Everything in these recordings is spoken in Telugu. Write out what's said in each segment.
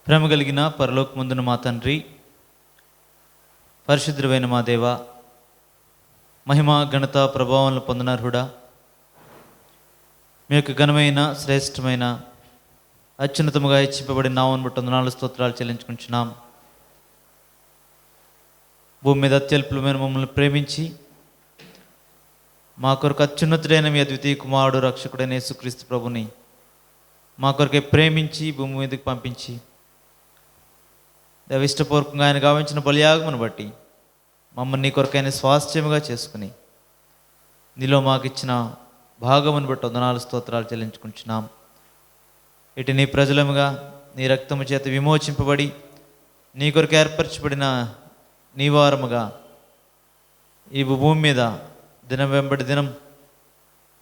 ప్రేమ కలిగిన పరలోకమందున మా తండ్రి, పరిశుద్ధుడైన మా దేవ, మహిమ ఘనత ప్రభావాలను పొందనర్హుడా, మీ యొక్క ఘనమైన శ్రేష్టమైన అత్యున్నతముగా హెచ్చింపబడిన నామమును బట్టి వందనాలు స్తోత్రాలు చెల్లించుకుంటున్నాం. భూమి మీద అత్యల్పులమైన మమ్మల్ని ప్రేమించి మా కొరకు అత్యున్నతుడైన మీ అద్వితీయ కుమారుడు రక్షకుడైన యేసుక్రీస్తు ప్రభుని మా కొరకే ప్రేమించి భూమి మీదకి పంపించి ఇష్టపూర్వకంగా ఆయన గావించిన బలియాగమును బట్టి మమ్మల్ని నీ కొరకైన స్వాస్థ్యముగా చేసుకుని నీలో మాకు ఇచ్చిన భాగమును బట్టి వందనాలు స్తోత్రాలు చెల్లించుకుంటున్నాం. ఇటు నీ ప్రజలముగా నీ రక్తము చేత విమోచింపబడి నీ కొరకు ఏర్పరచబడిన నీ వారముగా ఈ భూమి మీద దినం వెంబడి దినం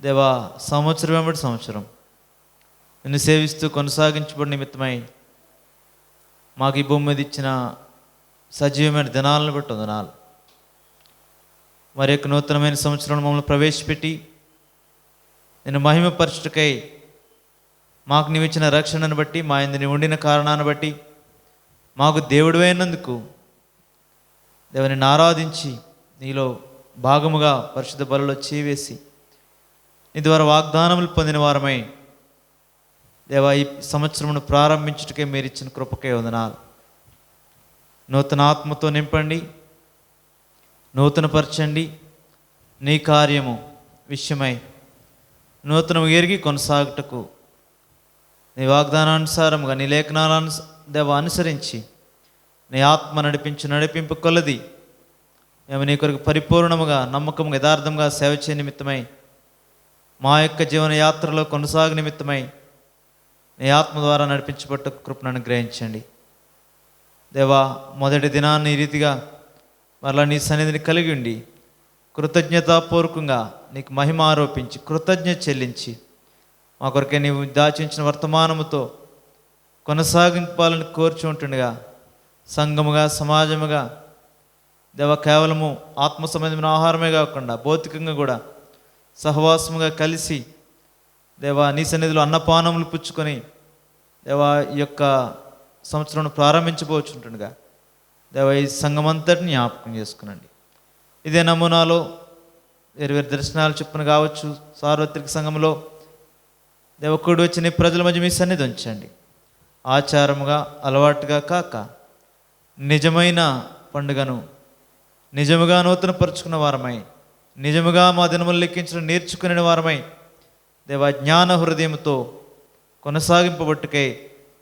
దేవా, సంవత్సరం వెంబడి సంవత్సరం నిన్ను సేవిస్తూ కొనసాగించబడి నిమిత్తమై మాకు ఈ భూమి మీద ఇచ్చిన సజీవమైన దినాలను బట్టి వందనాలు. మరి యొక్క నూతనమైన సంవత్సరంలో మమ్మల్ని ప్రవేశపెట్టి నేను మహిమపరచుటకై మాకు నీవు ఇచ్చిన రక్షణను బట్టి, మా యందు నీవు ఉండిన కారణాన్ని బట్టి, మాకు దేవుడివైనందుకు దేవుని ఆరాధించి నీలో భాగముగా పరిశుద్ధ బలిలో చేవేసి నీ ద్వారా వాగ్దానములు పొందిన వారమై దేవా, ఈ సంవత్సరమును ప్రారంభించుటకే మీరు ఇచ్చిన కృపకే వందనాలు. నూతన ఆత్మతో నింపండి, నూతనపరచండి. నీ కార్యము విషయమై నూతనము ఎరిగి కొనసాగుటకు నీ వాగ్దానానుసారముగా నీ లేఖనాలను దేవా అనుసరించి నీ ఆత్మ నడిపింపు కొలది మేము నీ కొరకు పరిపూర్ణముగా నమ్మకముగా యథార్థంగా సేవ చేయ నిమిత్తమై మా యొక్క జీవన యాత్రలో కొనసాగు నిమిత్తమై నీ ఆత్మ ద్వారా నడిపించబట్ట కృపను అనుగ్రహించండి దేవా. మొదటి దినాన్ని ఈ రీతిగా మరలా నీ సన్నిధిని కలిగి ఉండి కృతజ్ఞతాపూర్వకంగా నీకు మహిమ ఆరోపించి కృతజ్ఞత చెల్లించి మా కొరకే నీవు దాచించిన వర్తమానముతో కొనసాగింపాలని కోర్చు ఉంటుండగా సంఘముగా సమాజముగా దేవా, కేవలము ఆత్మ సంబంధమైన ఆహారమే కాకుండా భౌతికంగా కూడా సహవాసముగా కలిసి దేవా నీ సన్నిధిలో అన్నపానములు పుచ్చుకొని దేవా ఈ యొక్క సంవత్సరం ప్రారంభించబోచుంటుండగా దేవా ఈ సంఘం అంతటిని జ్ఞాపకం చేసుకునండి. ఇదే నమూనాలో వేరు దర్శనాలు చొప్పున కావచ్చు, సార్వత్రిక సంఘంలో దేవకుడు వచ్చిన ప్రజల మధ్య మీ సన్నిధి ఉంచండి. ఆచారముగా అలవాటుగా కాక నిజమైన పండుగను నిజముగా నూతనపరుచుకున్న వారమై, నిజముగా మా దినములు లెక్కించడం నేర్చుకునే వారమై దేవా జ్ఞాన హృదయంతో కొనసాగింపబట్టుకై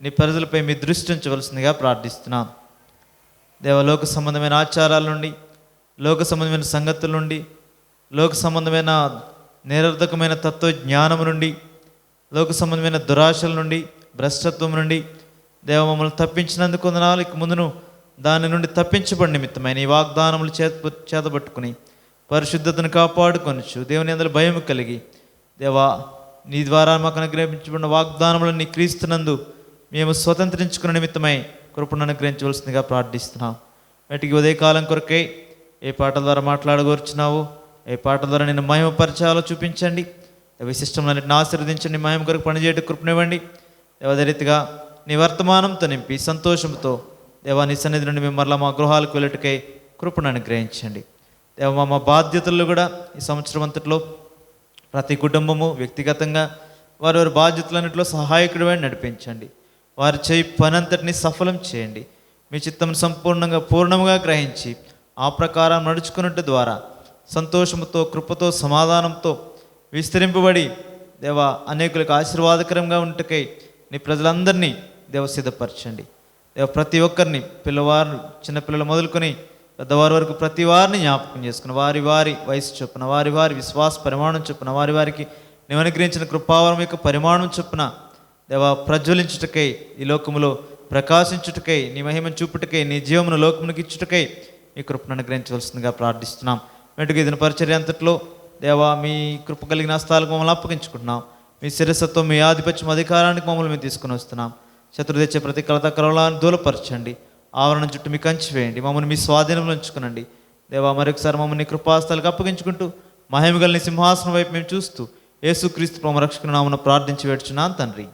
నీ ప్రజలపై మీ దృష్టి ఉంచవలసిందిగా ప్రార్థిస్తున్నాం. దేవ, లోక సంబంధమైన ఆచారాల నుండి, లోక సంబంధమైన సంగతుల నుండి, లోక సంబంధమైన నిరర్ధకమైన తత్వజ్ఞానము నుండి, లోక సంబంధమైన దురాశల నుండి, భ్రష్టత్వం నుండి దేవ మమ్మల్ని తప్పించినందుకు వందనాలు. ఇక ముందును దాని నుండి తప్పించబడి నిమిత్తమైన ఈ వాగ్దానములు చేతబట్టుకుని పరిశుద్ధతను కాపాడుకొనొచ్చు దేవుని అందరి భయం కలిగి దేవా నీ ద్వారా మాకు అనుగ్రహించబడిన వాగ్దానములను నీ క్రీస్తునందు మేము స్వతంత్రించుకున్న నిమిత్తమై కృపను అనుగ్రహించవలసిందిగా ప్రార్థిస్తున్నాం. వాటికి ఉదయకాలం కొరకై ఏ పాటల ద్వారా మాట్లాడగోర్చున్నావు, ఏ పాటల ద్వారా నేను మహిమపరచాలో చూపించండి. విశిష్టములన్నిటిని ఆశీర్వదించండి, మహిమ కొరకు పనిచేయటం కృపనివ్వండి. అదే రీతిగా నీ వర్తమానంతో నింపి సంతోషంతో దేవా నీ సన్నిధి నుండి మేము మరలా మా గృహాలకు వెళ్ళటకై కృపను అనుగ్రహించండి. దేవ, మా బాధ్యతల్లో కూడా ఈ సంవత్సరం అంతట్లో ప్రతి కుటుంబము వ్యక్తిగతంగా వారి బాధ్యతలన్నింటిలో సహాయకుడివై నడిపించండి. వారి చేయి పనంతటిని సఫలం చేయండి. మీ చిత్తం సంపూర్ణంగా పూర్ణముగా గ్రహించి ఆ ప్రకారం నడుచుకున్నట్టు ద్వారా సంతోషముతో, కృపతో, సమాధానంతో విస్తరింపబడి దేవా అనేకులకు ఆశీర్వాదకరంగా ఉంటకై నీ ప్రజలందరినీ దేవ సిద్ధపరచండి. దేవ, ప్రతి ఒక్కరిని పిల్లవారు చిన్నపిల్లలు మొదలుకొని పెద్దవారి వరకు ప్రతి వారిని జ్ఞాపకం చేసుకుని వారి వారి వయసు చొప్పున, వారి వారి విశ్వాస పరిమాణం చొప్పున, వారి వారికి నీవు అనుగ్రహించిన కృపావరం యొక్క పరిమాణం చొప్పున దేవా ప్రజ్వలించుటకై, ఈ లోకములో ప్రకాశించుటకై, నీ మహిమను చూపుటకై, నీ జీవమును లోకమునికి ఇచ్చుటకై ఈ కృపను అనుగ్రహించవలసిందిగా ప్రార్థిస్తున్నాం. వెంటనే ఇదిన పరిచర్య అంతట్లో దేవా మీ కృప కలిగిన హస్తాలకు మమ్మల్ని అప్పగించుకుంటున్నాం. మీ శిరస్సుతో మీ ఆధిపత్యం అధికారానికి మమ్మల్ని మేము తీసుకుని వస్తున్నాం. శత్రు తెచ్చే ప్రతి కలత కలవలాన్ని దూరపరచండి. ఆవరణ చుట్టూ మీ కంచి వేయండి. మమ్మల్ని మీ స్వాధీనంలో ఉంచుకునండి దేవా. మరొకసారి మమ్మల్ని కృపాస్థలకు అప్పగించుకుంటూ మహిమగల నీ సింహాసనం వైపు మేము చూస్తూ యేసుక్రీస్తు ప్రభు రక్షకుని నామమున ప్రార్థించి వేడుచున్నాను తండ్రి.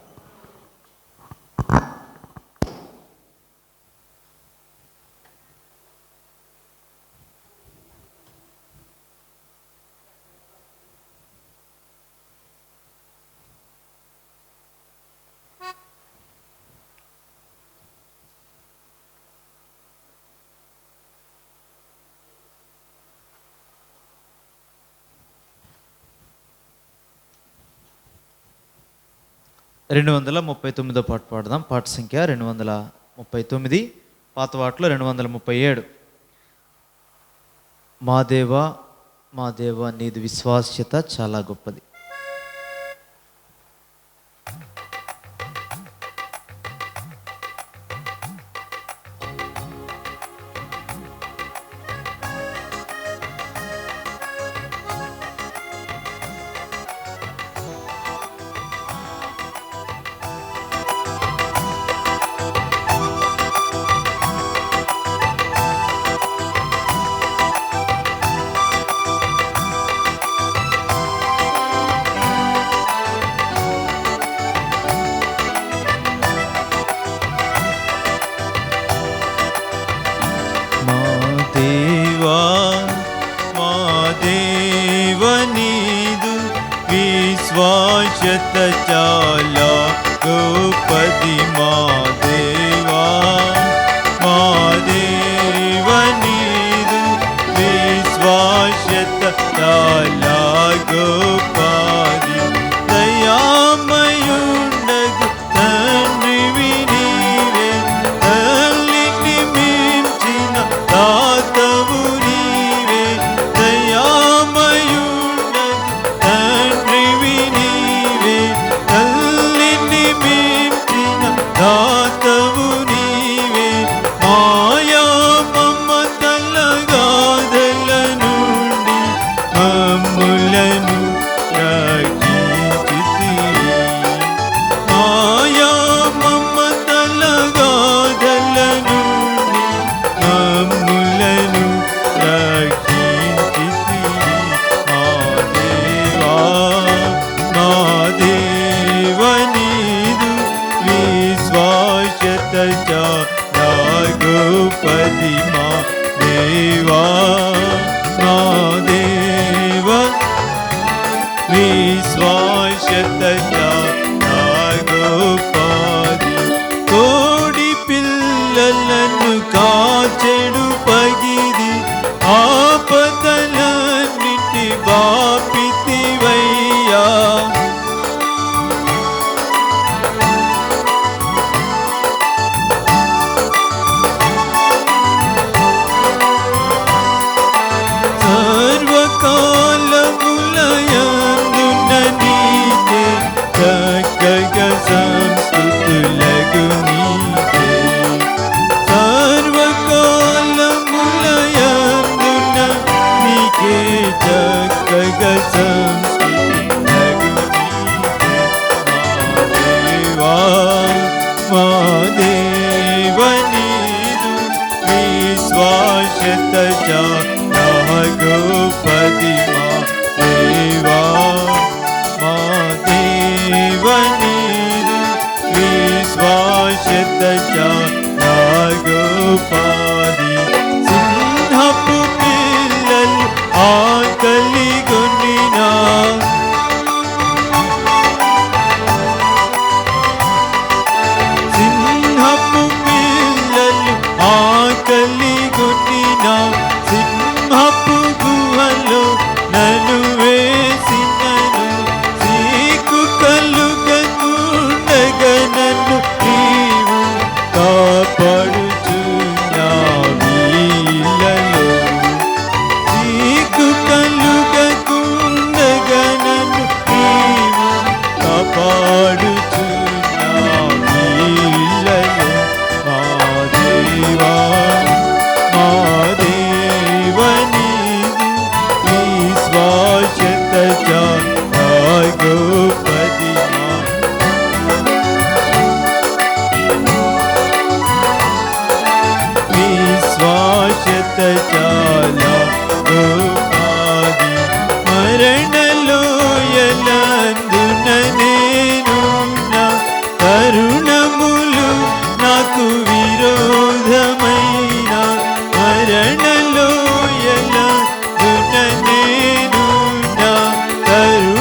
239 పాట పాడదాం. పాట సంఖ్య 239, పాత వాటిలో 237. మా దేవా మా దేవా నీది విశ్వాస్యత చాలా గొప్పది. విశ్వాస్యత చాలా గొప్పది. మా దేవా నీదు విశ్వాస్యత చాలా గొప్పది. దయామయుండగు తండ్రివి నీవే, తల్లిని మించిన దాతవు నీవే. దయామయుండగు తండ్రివి నీవే, తల్లిని మించిన దాతవు నీవే. మాయా మమతల గాథల నుండి మమ్ములను రక్షించితివి. మాయా మమతల గాథల నుండి మమ్ములను రక్షించితివి. మా దేవా నీదు విశ్వాస్యత చాలా గొప్పది. మా దేవా విశ్వాస్యత చాలా గొప్పది. కోడి పిల్లలను కాచెడు పగిది, ఆపదలన్నిటి బాపితివయ్యా. సర్వకాలములయందున నీకే చక్కగా సంస్తుతులగు నీకే. సర్వకాలములయందున నీకే చక్కగా సంస్తుతులగు నీకే. మా దేవా నీదు విశ్వాస్యత చాలా గొప్పది. మా దేవా నీదు విశ్వాస్యత చాలా గొప్పది. సింహపు పిల్లలు ఆకలిగొనినా, సింహపు పిల్లలు ఆకలిగొనినా, సింహపు గుహలో నన్ను వేసినను, సీకు కలుగకుండగా నన్ను నీవు కాపాడుచున్నావిలలో. సీకు కలుగకుండగా నన్ను నీవు కాపాడుచున్నావిలలో. మా దేవా నీదు విశ్వాస్యత చాలా గొప్పది. విశ్వాస్యత చాలా గొప్పది. మరణలోయలందున నేనున్నా, తరుణములు నాకు విరోధమైన. మరణలోయలందున నేనున్నా, తరుణములు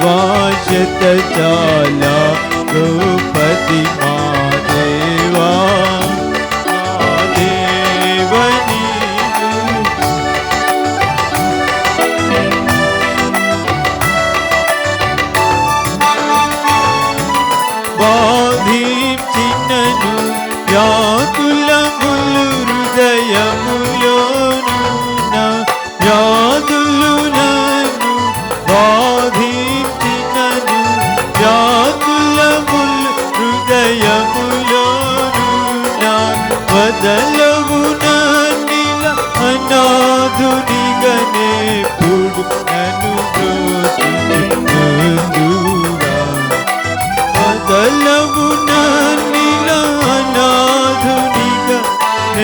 విశ్వాసత చాలా గోపతి మా దేవా మా దేవని బాధించినను వ్యాకులములు హృదయములోనున్న వ్యాధులు నన్ను బాధించినను వ్యాకులములు హృదయములోనున్న వదలవు నన్నిల అనాథునిగనేప్పుడు నన్ను బ్రోచుచుందుగా వదలవు నన్నిల అనాథునిగా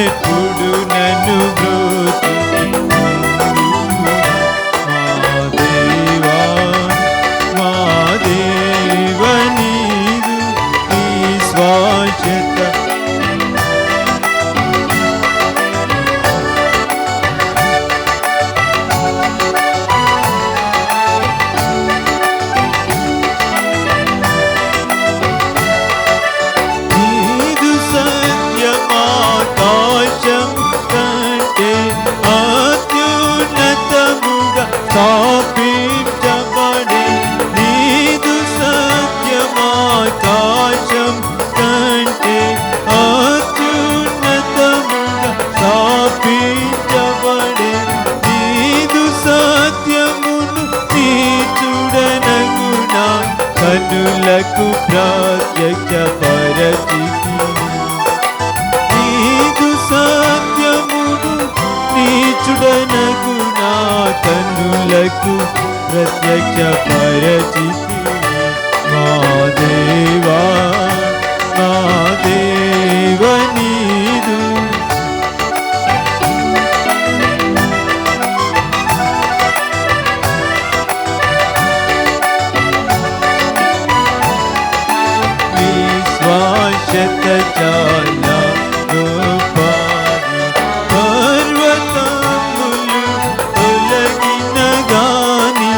ఎప్పుడు నన్ను బ్రోచుచుందుగా మా దేవా నీదు నీ శ్వాసత నీదు సత్యమాకాశం కంటే అత్యున్నతముగా స్థాపించబడే నీదు సత్యమాకాశం కంటే అత్యున్నతముగా స్థాపించబడే నీదు సత్యమును తీర్చుడనగునా కనులకు ప్రత్యక్షపరచితి నీదు సత్యమును నీచుడనగునా కనులకు ప్రత్యక్షపరచితి మా దేవా నీదు విశ్వాసత చాలా గోపాది పర్వతములు తొలగిన గాని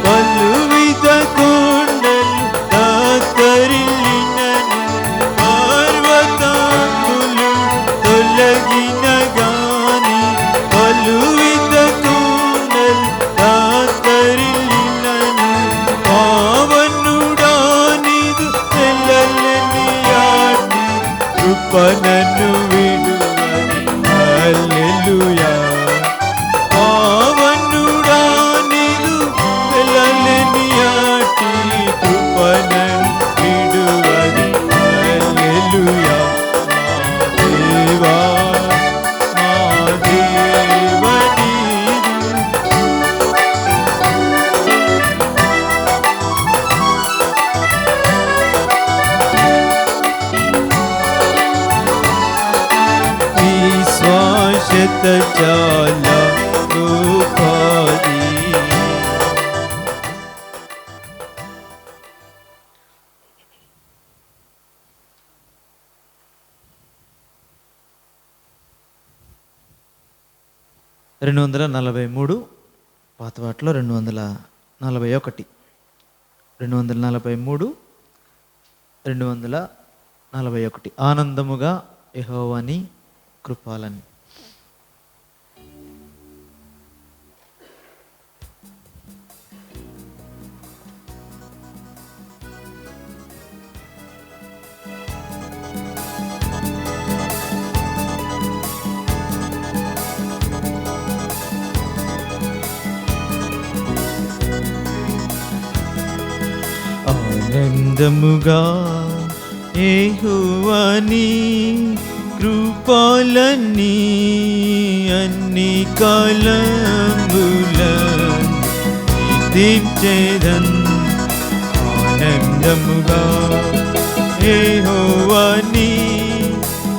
పలువిధ కొండలు తత్తరిల్లినను పర్వతములు తొలగిన గాని పలువిధ కొండలు తత్తరిల్లినను పావనుడా నీదు తెల్లలని ఆటి కృపనను విడువని హల్లెలూయా పావనుడా నీదు తెల్లలని ఆటి కృపనను విడువని హల్లెలూయా మా దేవా నీదు విశ్వాసత చాలా గోపాది రెండు 243 పాత వాటిలో 241 243 241 ఆనందముగా యెహోవాని కృపాలని ఆనందముగా యెహోవాని కృపలన్నీ అన్ని కాలములను కీర్తించెదన్ ఆనందముగా యెహోవాని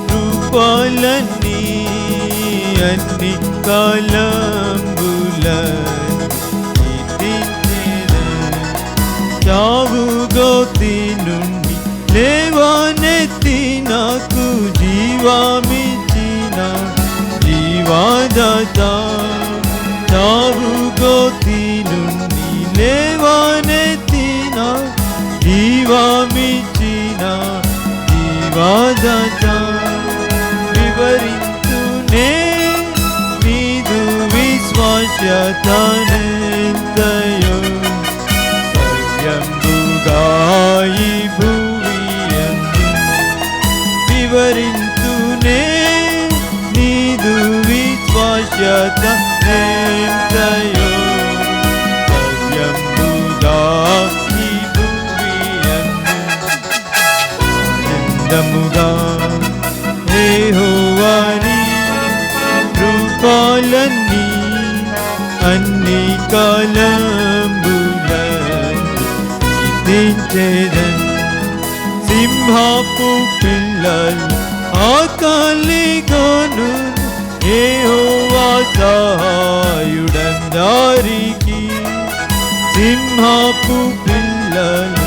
కృపలన్నీ అన్ని కాలములను కీర్తించెదన్ చావుగోతి నుండి లేవనెత్తి నాకు జీవమిచ్చిన జీవదాత చావుగోతి నుండి లేవనెత్తి వివరింతునే నీదు విశ్వాస్యతనెంతయో సవ్యంబుగాయి భువియందు వివరింతునే నీదు విశ్వాస్యతనెంతయో సవ్యంబుగాయి భువియందు ఆనందముగా యెహోవాని రూపాలన్నీ అన్ని కాలంబులను కీర్తించెదన్ సింహపు పిల్లలు ఆకలిగొను యెహోవా సహాయుడందరికి సింహపు పిల్లలు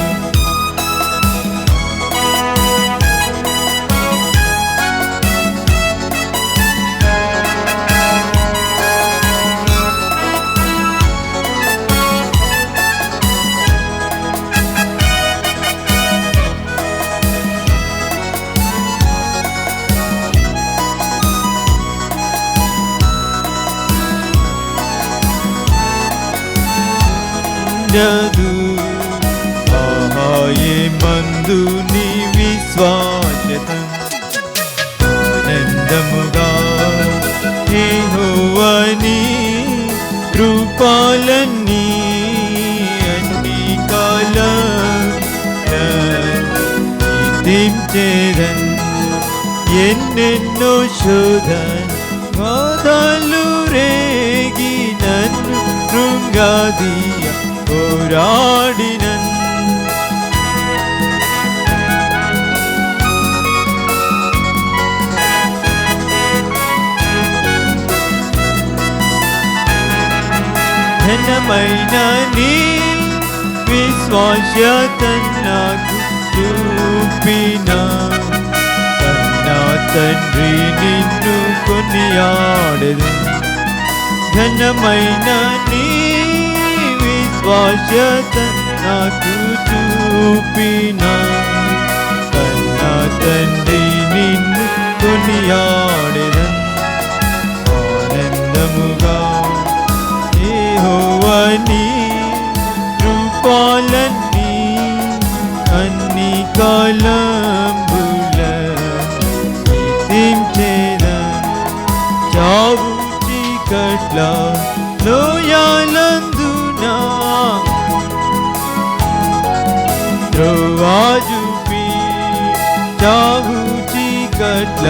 మందు నీ విశ్వాసతం ఆనందముగా యెహోవాని కృపాలన్నీ అన్ని కీర్తించెదన్ ఎన్నెన్నో శోధన బాధలు రేగి నన్ను కృంగాదీయ పోరాడినన్ ఘనమైన నీ విశ్వాస్యత నాకు చూపిన కన్నా తండ్రి నిన్ను కొనియాడెదను ఘనమైన నీ విశ్వాస్యత నాకు చూపిన కన్నా తండ్రి నిన్ను కొనియాడెదను ఆనందముగా యెహోవాని రూపాలన్నీ అన్ని కాలంబులను కీర్తించెదన్ చావు చీకట్ల లోయాలందున త్రోవ చూపి చావు చీకట్ల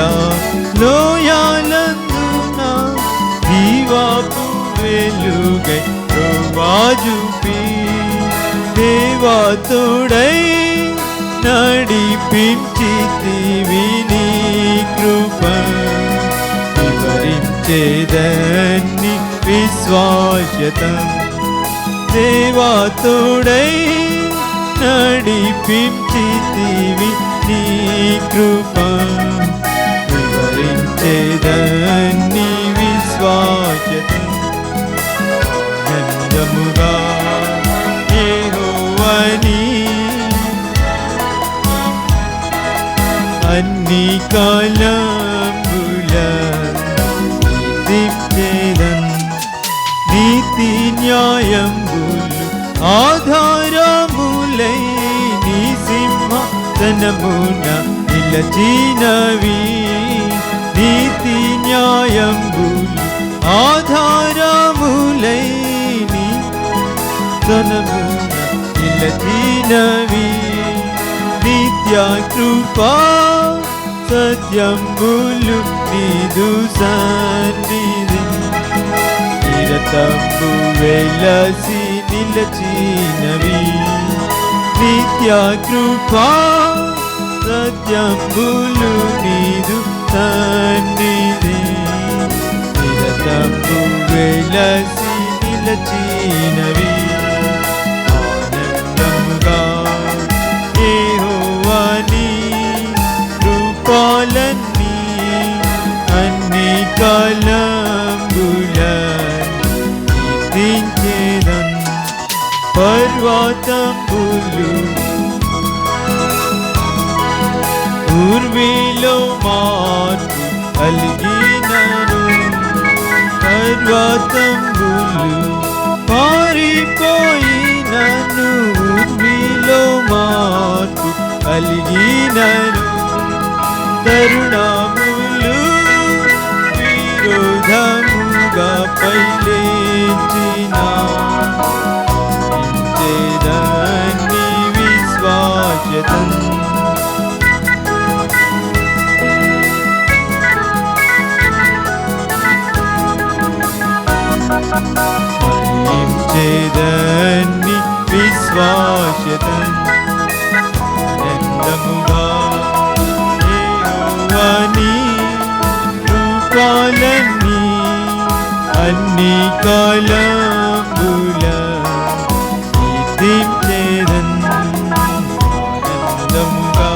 లోయాలందున దీవాపు వెలుగై త్రోవ చూపి దేవతోడై నడిపించితివి నీ కృప వివరించేదన్ని విశ్వాస్యతం దేవతోడై నడిపించితివి నీ కృప వివరించేదన్ని విశ్వాస్యతం ఆనందముగా యెహోవాని అన్ని కాలంబులను కీర్తించెదన్ నీతి న్యాయంబులు ఆధారములై నీ సింహాసనమున నిలచినవి నీతి న్యాయంబులు ఆధారములై నీ సింహాసనమున నిలచినవి నిత్య కృపా సత్యంబులు నీదు సన్నిధి నిరతంబు వెలసి నిలచినవి నిత్య కృపా సత్యంబులు నీదు సన్నిధి నిరతంబు వెలసి నిలచినవి ఆనందముగా యెహోవాని రూపాలన్నీ అన్ని కాలంబులను కీర్తించెదన్ పర్వతంబులు ఊర్మిలో మార్పు కలిగినను పర్వతంబులు పారిపోయినను ఊర్మిలో మార్పు కలిగినను తరుణములు విరోధముగా పైలేచిన ఇంతేదాన్ని విశ్వాసతం చేదని విశ్వాసతం ఆనందముగా యెహోవాని రూపాలన్నీ అన్ని కాలముల కీర్తించెదన్ ఆనందముగా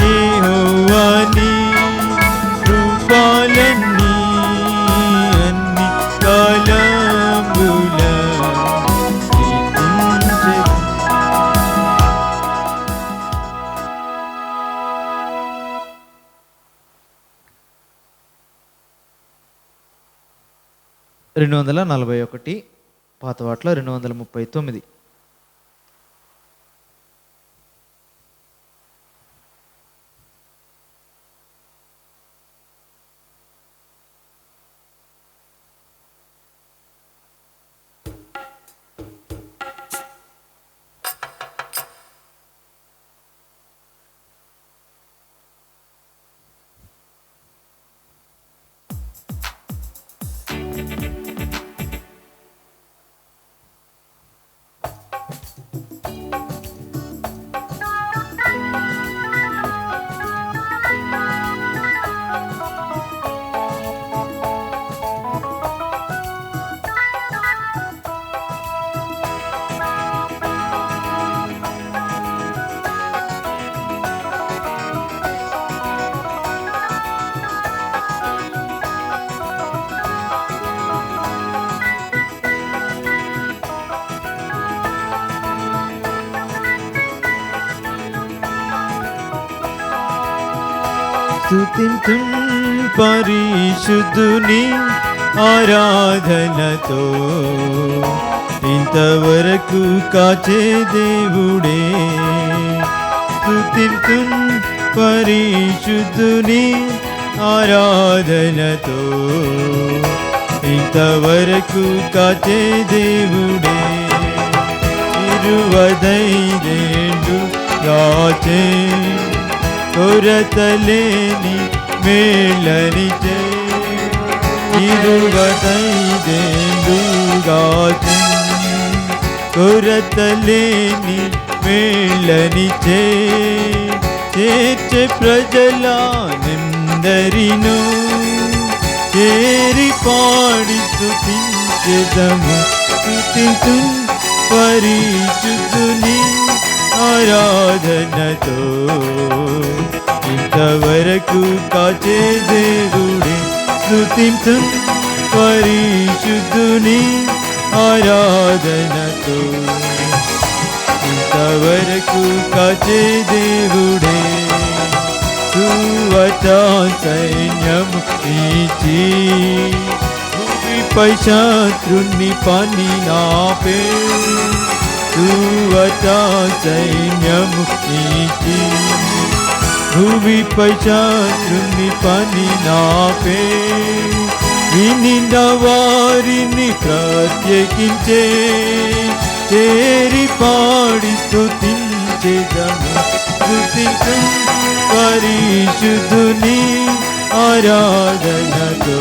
యెహోవాని రూపాలన్నీ అన్ని కాలముల కీర్తించెదన్. రెండు 241 పాతవాట్ల 239. స్తుతింతున్ పరిశుద్ధుని ఆరాధనతో ఇంతవరకు కాచే దేవుడే. స్తుతింతున్ పరిశుద్ధుని ఆరాధనతో ఇంతవరకు కాచే దేవుడే. 25 రాచే కొరతలేని మేళనిచే 25 గాచే కొరతలేని మేళనిచే చేర్చే ప్రజలనందరినూ చేరి పాడి స్తుతించెదము. స్తుతింతున్ పరిశుద్ధుని ఆరాధనతో ఇంతవరకు కాచే దేవుడే. స్తుతింతున్ పరిశుద్ధుని ఆరాధనతో ఇంతవరకు కాచే దేవుడే. సువత సైన్యము నీచి భూమిపై శత్రుని పని నాపే. సువత సైన్యము నీచి భూమిపై శత్రుని పని నాపే. వినిన వారిని ప్రత్యేకించే చేరి పాడి స్తుతించెదము. స్తుతింతున్ పరిశుద్ధుని ఆరాధనతో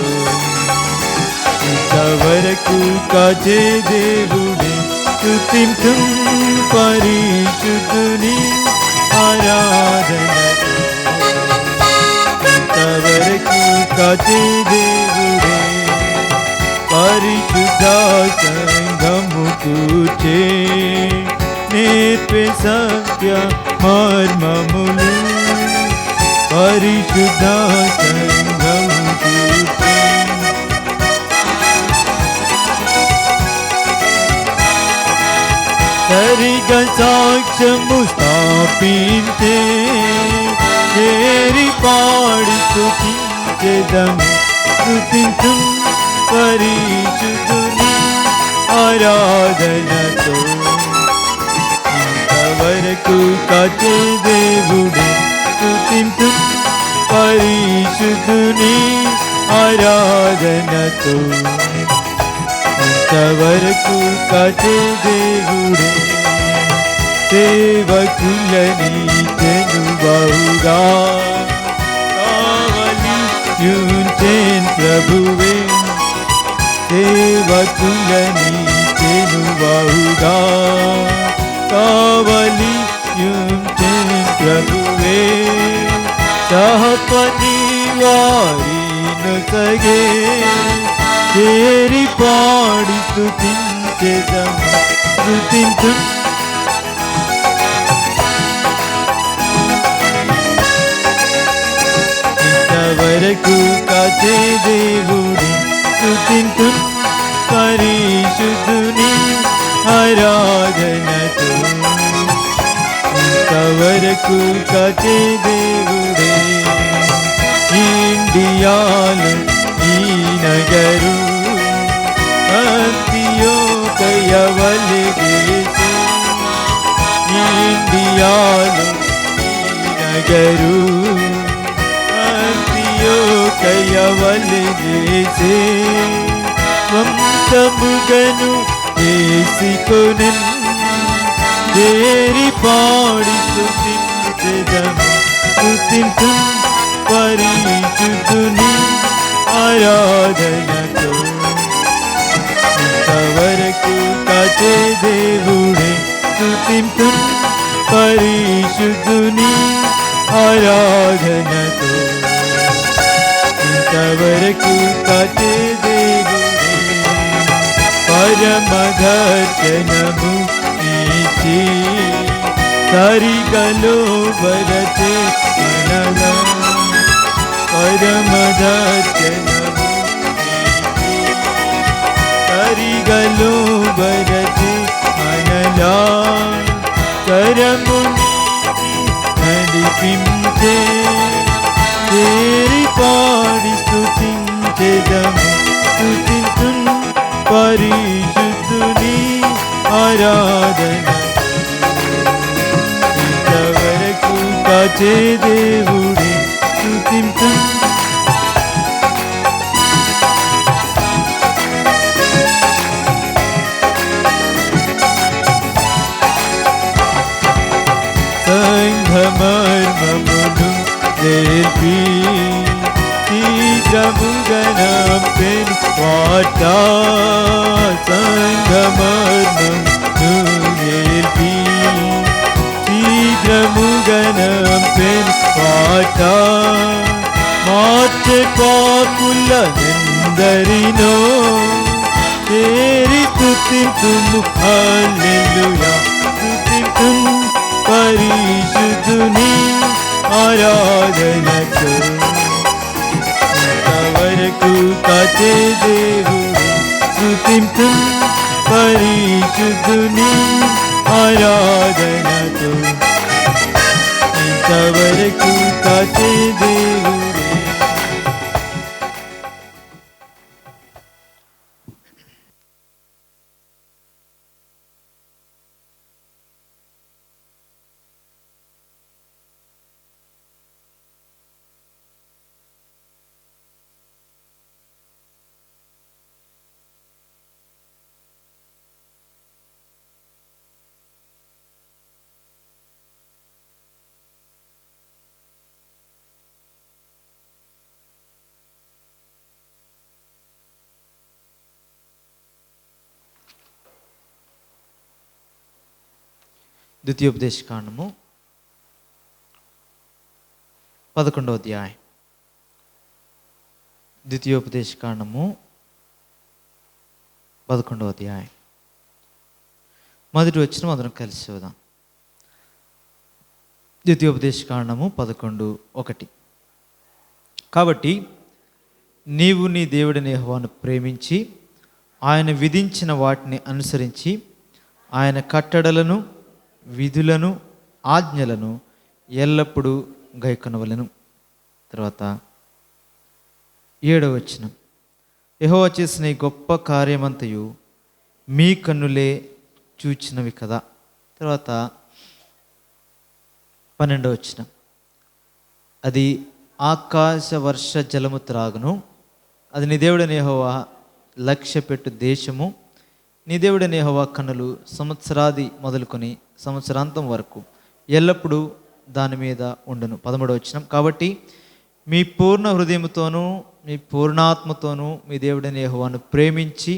ఇంతవరకు కాచే దేవుడే. స్తుతింతున్ పరిశుద్ధుని ఆరాధనతో ఇంతవరకు కాచే దేవుడే. పరిశుద్ధ సంఘము కూర్చే నేర్పే సత్య మర్మములు. పరిశుద్ధ సంఘము కూర్చే సరిగా సాక్ష్యము స్థాపించే చేరి పాడి స్తుతించెదము స్తుతించు పరిశుద్ధుని ఆరాధనతో ఇంతవరకు కాచే దేవుడే స్తుతించు పరిశుద్ధుని ఆరాధనతో ఇంతవరకు కాచే దేవుడే సేవకులని తెనుబవుగా కావలియుంచెన్ ప్రభువే సేవకులని తెనుబవుగా కావలియుంచెన్ ప్రభువే సహపతి వారిను సగే చేరి పాడి స్తుతించెదము స్తుతించు ఇంతవరకు కాచే దేవుడి స్తుతించు పరిశుద్ధుని ఆరాధనతో ఇంతవరకు కాచే దేవుడే ఇండియాలో ఈ నగరు అంత్యోకయవలెగేసి ఇండియాలో ఈ నగరు అంత్యోకయవలెగేసి వంశముగను వేసికొనెన్ చేరి పాడి స్తుతించెదము స్తుతించు పరిశుద్ధుని ఆరాధనతో ఇంతవరకు కాచే దేవుడే స్తుతించు పరిశుద్ధుని ఆరాధనతో ఇంతవరకు కాచే దేవుడే పరమదర్శనము నీచి సరిగలో వరచే మనలా పరమదర్శనము నీచి సరిగలో వరచే మనలా కరము నీకి నడిపించే చేరి పాడి స్తుతించెదము స్తుతించు పరిశుద్ధుని ఆరాధన ఇంతవరకు కాచే దేవుడే స్తుతించు సంఘమర్మమును తెలిపి శీఘ్రముగనం పెను వార్త సంఘమర్మమును తెలిపి శీఘ్రముగనం పెను వార్త మార్చే పాపులనెందరినో చేరి స్తుతింతుము హల్లెలూయా స్తుతింతుము పరిశుద్ధుని ఆరాధనతో ఇంతవరకు కాచే దేవుడే స్తుతించు పరిశుద్ధుని ఆరాధనతో ఇంతవరకు కాచే దేవుడే ద్వితీయోపదేశకాండము 11వ అధ్యాయం. ద్వితీయోపదేశకాండము 11వ అధ్యాయం మొదటి వచనం అందరం కలిసి చూద్దాం. ద్వితీయోపదేశకాండము 11:1. కాబట్టి నీవు నీ దేవుడిని యెహోవాను ప్రేమించి ఆయన విధించిన వాటిని అనుసరించి ఆయన కట్టడలను విధులను ఆజ్ఞలను ఎల్లప్పుడూ గైకొనవలెను. తర్వాత 7వ వచనం, యెహోవా చేసిన ఈ గొప్ప కార్యమంతయు మీ కన్నులే చూచినవి కదా. తర్వాత 12వ వచనం, అది ఆకాశ వర్ష జలము త్రాగును, అది నీ దేవుడైన యెహోవా లక్ష్యపెట్టు దేశము, నీ దేవుడైన యెహోవా కన్నులు సంవత్సరాది మొదలుకొని సంవత్సరాంతం వరకు ఎల్లప్పుడూ దాని మీద ఉండును. 13వ వచనం, కాబట్టి మీ పూర్ణ హృదయముతోనూ మీ పూర్ణాత్మతోనూ మీ దేవుడైన యెహోవాను ప్రేమించి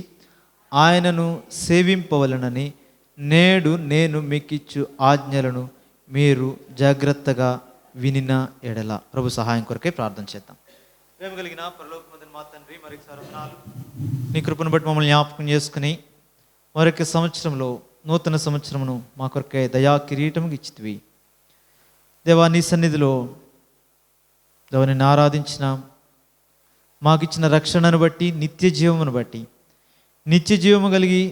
ఆయనను సేవింపవలనని నేడు నేను మీకిచ్చు ఆజ్ఞలను మీరు జాగ్రత్తగా వినిన ఎడల. ప్రభు సహాయం కొరకే ప్రార్థన చేద్దాం. ప్రేమ కలిగిన పరలోకమందున మా తండ్రి, మరొకసారి వందనాలు. నీ కృపను బట్టి మమ్మల్ని జ్ఞాపకం చేసుకుని మరొక సంవత్సరంలో నూతన సంవత్సరమును మా కొరకే దయా కిరీటముగా ఇచ్చితివి. దేవా, నీ సన్నిధిలో దేవా నిన్ను ఆరాధించినాం. మాకిచ్చిన రక్షణను బట్టి, నిత్య జీవమును బట్టి, నిత్య జీవము కలిగి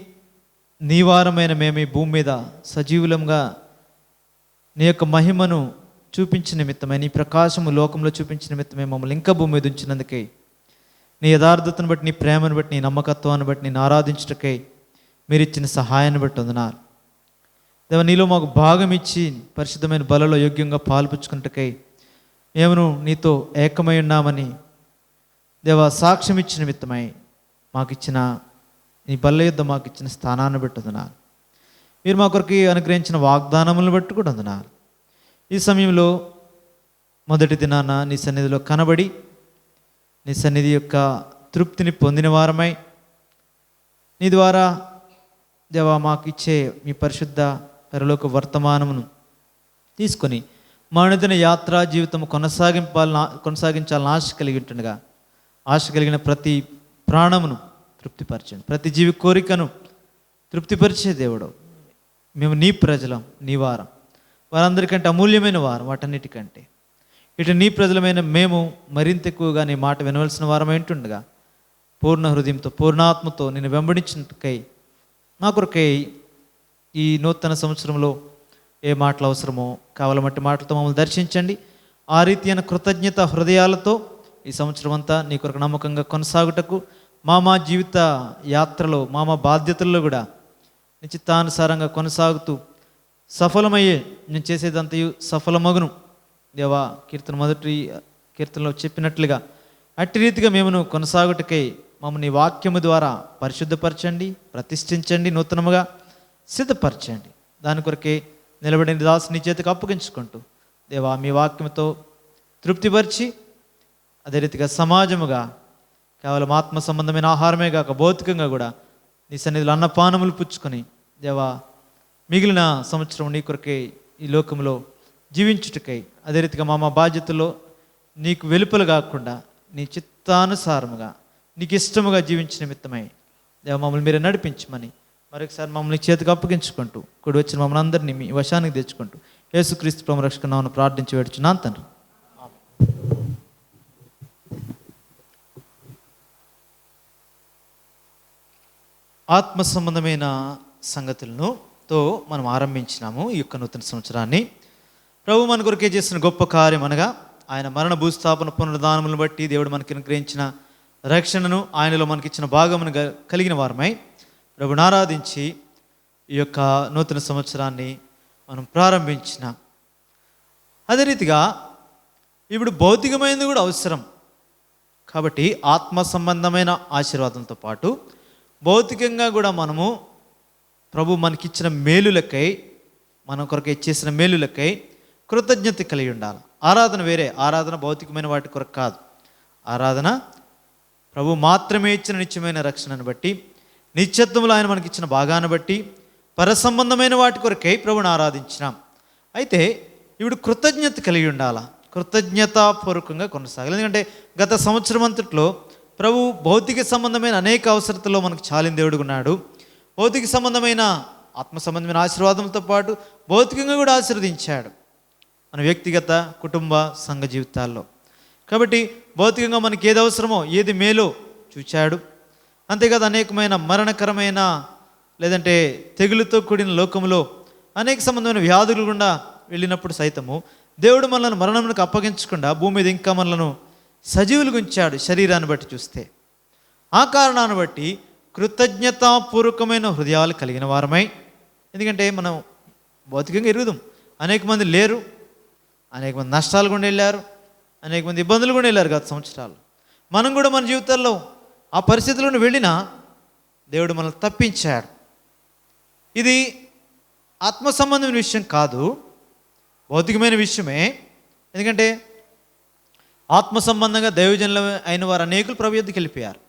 నీ వారమైన మేము ఈ భూమి మీద సజీవులంగా నీ యొక్క మహిమను చూపించిన నిమిత్తమై, నీ ప్రకాశము లోకంలో చూపించిన నిమిత్తమే మమ్మల్ని ఇంకా భూమి మీద ఉంచినందుకే, నీ యథార్థతను బట్టి, నీ ప్రేమను బట్టి, నీ నమ్మకత్వాన్ని బట్టి, నేను ఆరాధించుటకై మీరు ఇచ్చిన సహాయాన్ని బట్టి వందనాలు. దేవా, నీలో మాకు భాగం ఇచ్చి పరిశుద్ధమైన బలలో యోగ్యంగా పాల్పుచ్చుకున్నటకై మేమును నీతో ఏకమై ఉన్నామని దేవా సాక్ష్యం ఇచ్చిన నిమిత్తమై మాకిచ్చిన నీ బల్ల యుద్ధ మాకు ఇచ్చిన స్థానాన్ని బట్టి వందనాలు. మీరు మా కొరకు అనుగ్రహించిన వాగ్దానములను బట్టి కూడా వందనాలు. ఈ సమయంలో మొదటి దినాన నీ సన్నిధిలో కనబడి నీ సన్నిధి యొక్క తృప్తిని పొందిన వారమై నీ ద్వారా దేవా మాకు ఇచ్చే మీ పరిశుద్ధ పరలోక వర్తమానమును తీసుకొని మా అనుదిన యాత్రా జీవితం కొనసాగించాలని ఆశ కలిగి ఉంటుండగా, ఆశ కలిగిన ప్రతి ప్రాణమును తృప్తిపరచండి, ప్రతి జీవి కోరికను తృప్తిపరిచే దేవుడు. మేము నీ ప్రజలం, నీ వారం, వారందరికంటే అమూల్యమైన వారం వాటన్నిటికంటే. ఇటు నీ ప్రజలమైన మేము మరింత ఎక్కువగా నీ మాట వినవలసిన వారం ఏంటుండగా, పూర్ణ హృదయంతో పూర్ణాత్మతో నేను వెంబడించినకై మా కొరకై ఈ నూతన సంవత్సరంలో ఏ మాటలు అవసరమో కావాలమట్టి మాటలతో మమ్మల్ని దర్శించండి. ఆ రీతి అయిన కృతజ్ఞత హృదయాలతో ఈ సంవత్సరం అంతా నీ కొరకు నమ్మకంగా కొనసాగుటకు మా జీవిత యాత్రలో మా బాధ్యతల్లో కూడా నిశ్చితానుసారంగా కొనసాగుతూ సఫలమయ్యే నేను చేసేదంతయు సఫలమగును. దేవా, మొదటి కీర్తనలో చెప్పినట్లుగా అట్టి రీతిగా మేమును కొనసాగుటకై మమ్మల్ని వాక్యము ద్వారా పరిశుద్ధపరచండి, ప్రతిష్ఠించండి, నూతనముగా సిద్ధపరచండి. దాని కొరకే నిలబడిన దాసు నీ చేతికి అప్పగించుకుంటూ దేవా మీ వాక్యంతో తృప్తిపరిచి అదే రీతిగా సమాజముగా కేవలం ఆత్మ సంబంధమైన ఆహారమే కాక భౌతికంగా కూడా నీ సన్నిధిలో అన్నపానములు పుచ్చుకొని దేవా మిగిలిన సంవత్సరం నీ కొరకే ఈ లోకంలో జీవించుటకై అదే రీతిగా మా బాధ్యతల్లో నీకు వెలుపల కాకుండా నీ చిత్తానుసారముగా నీకు ఇష్టముగా జీవించిన నిమిత్తమై దేవ మమ్మల్ని మీరే నడిపించమని మరొకసారి మమ్మల్ని చేతికి అప్పగించుకుంటూ కూడి వచ్చిన మమ్మల్ని అందరినీ మీ వశానికి తెచ్చుకుంటూ యేసుక్రీస్తు ప్రభు రక్షక నామమున ప్రార్థించి వేడుచున్నాను తండ్రి. ఆత్మ సంబంధమైన సంగతులను మనం ఆరంభించినాము ఈ యొక్క నూతన సంవత్సరాన్ని. ప్రభు మన కొరకే చేసిన గొప్ప కార్యం అనగా ఆయన మరణ భూస్థాపన పునరుద్ధానములను బట్టి దేవుడు మనకి అనుగ్రహించిన రక్షణను, ఆయనలో మనకిచ్చిన భాగమును కలిగిన వారమై ప్రభుని ఆరాధించి ఈ యొక్క నూతన సంవత్సరాన్ని మనం ప్రారంభించినాం. అదే రీతిగా ఇప్పుడు భౌతికమైనది కూడా అవసరం కాబట్టి ఆత్మ సంబంధమైన ఆశీర్వాదంతో పాటు భౌతికంగా కూడా మనము ప్రభు మనకిచ్చిన మేలులకై, మన కొరకు చేసిన మేలులకై కృతజ్ఞత కలిగి ఉండాలి. ఆరాధన వేరే, ఆరాధన భౌతికమైన వాటి కొరకు కాదు. ఆరాధన ప్రభు మాత్రమే ఇచ్చిన నిత్యమైన రక్షణను బట్టి, నిత్యత్వంలో ఆయన మనకిచ్చిన భాగాన్ని బట్టి, పరసంబంధమైన వాటి కొరకై ప్రభుని ఆరాధించినాం. అయితే ఇప్పుడు కృతజ్ఞత కలిగి ఉండాలా, కృతజ్ఞతాపూర్వకంగా కొనసాగాలి. ఎందుకంటే గత సంవత్సరం అంతట్లో ప్రభు భౌతిక సంబంధమైన అనేక అవసరతల్లో మనకు చాలిన దేవుడు ఉన్నాడు. భౌతిక సంబంధమైన ఆత్మ సంబంధమైన ఆశీర్వాదంతో పాటు భౌతికంగా కూడా ఆశీర్వదించాడు మన వ్యక్తిగత కుటుంబ సంఘ జీవితాల్లో. కాబట్టి భౌతికంగా మనకి ఏది అవసరమో ఏది మేలో చూచాడు. అంతేకాదు అనేకమైన మరణకరమైన లేదంటే తెగులుతో కూడిన లోకంలో అనేక సంబంధమైన వ్యాధులు గుండా వెళ్ళినప్పుడు సైతము దేవుడు మనల్ని మరణమునకు అప్పగించకుండా భూమి మీద ఇంకా మనలను సజీవులుగా ఉంచాడు శరీరాన్ని బట్టి చూస్తే. ఆ కారణాన్ని బట్టి కృతజ్ఞతాపూర్వకమైన హృదయాలు కలిగిన వారమై, ఎందుకంటే మనం భౌతికంగా ఎరుగుదాం, అనేక మంది లేరు, అనేక మంది నష్టాలు కూడా వెళ్ళారు, అనేక మంది ఇబ్బందులు కూడా వెళ్ళారు గత సంవత్సరాలు. మనం కూడా మన జీవితాల్లో ఆ పరిస్థితులను వెళ్ళినా దేవుడు మనల్ని తప్పించాడు. ఇది ఆత్మ సంబంధమైన విషయం కాదు, భౌతికమైన విషయమే. ఎందుకంటే ఆత్మ సంబంధంగా దైవజనులు అయిన వారు అనేకులు ప్రభు యొద్దకు వెళ్ళిపోయారు.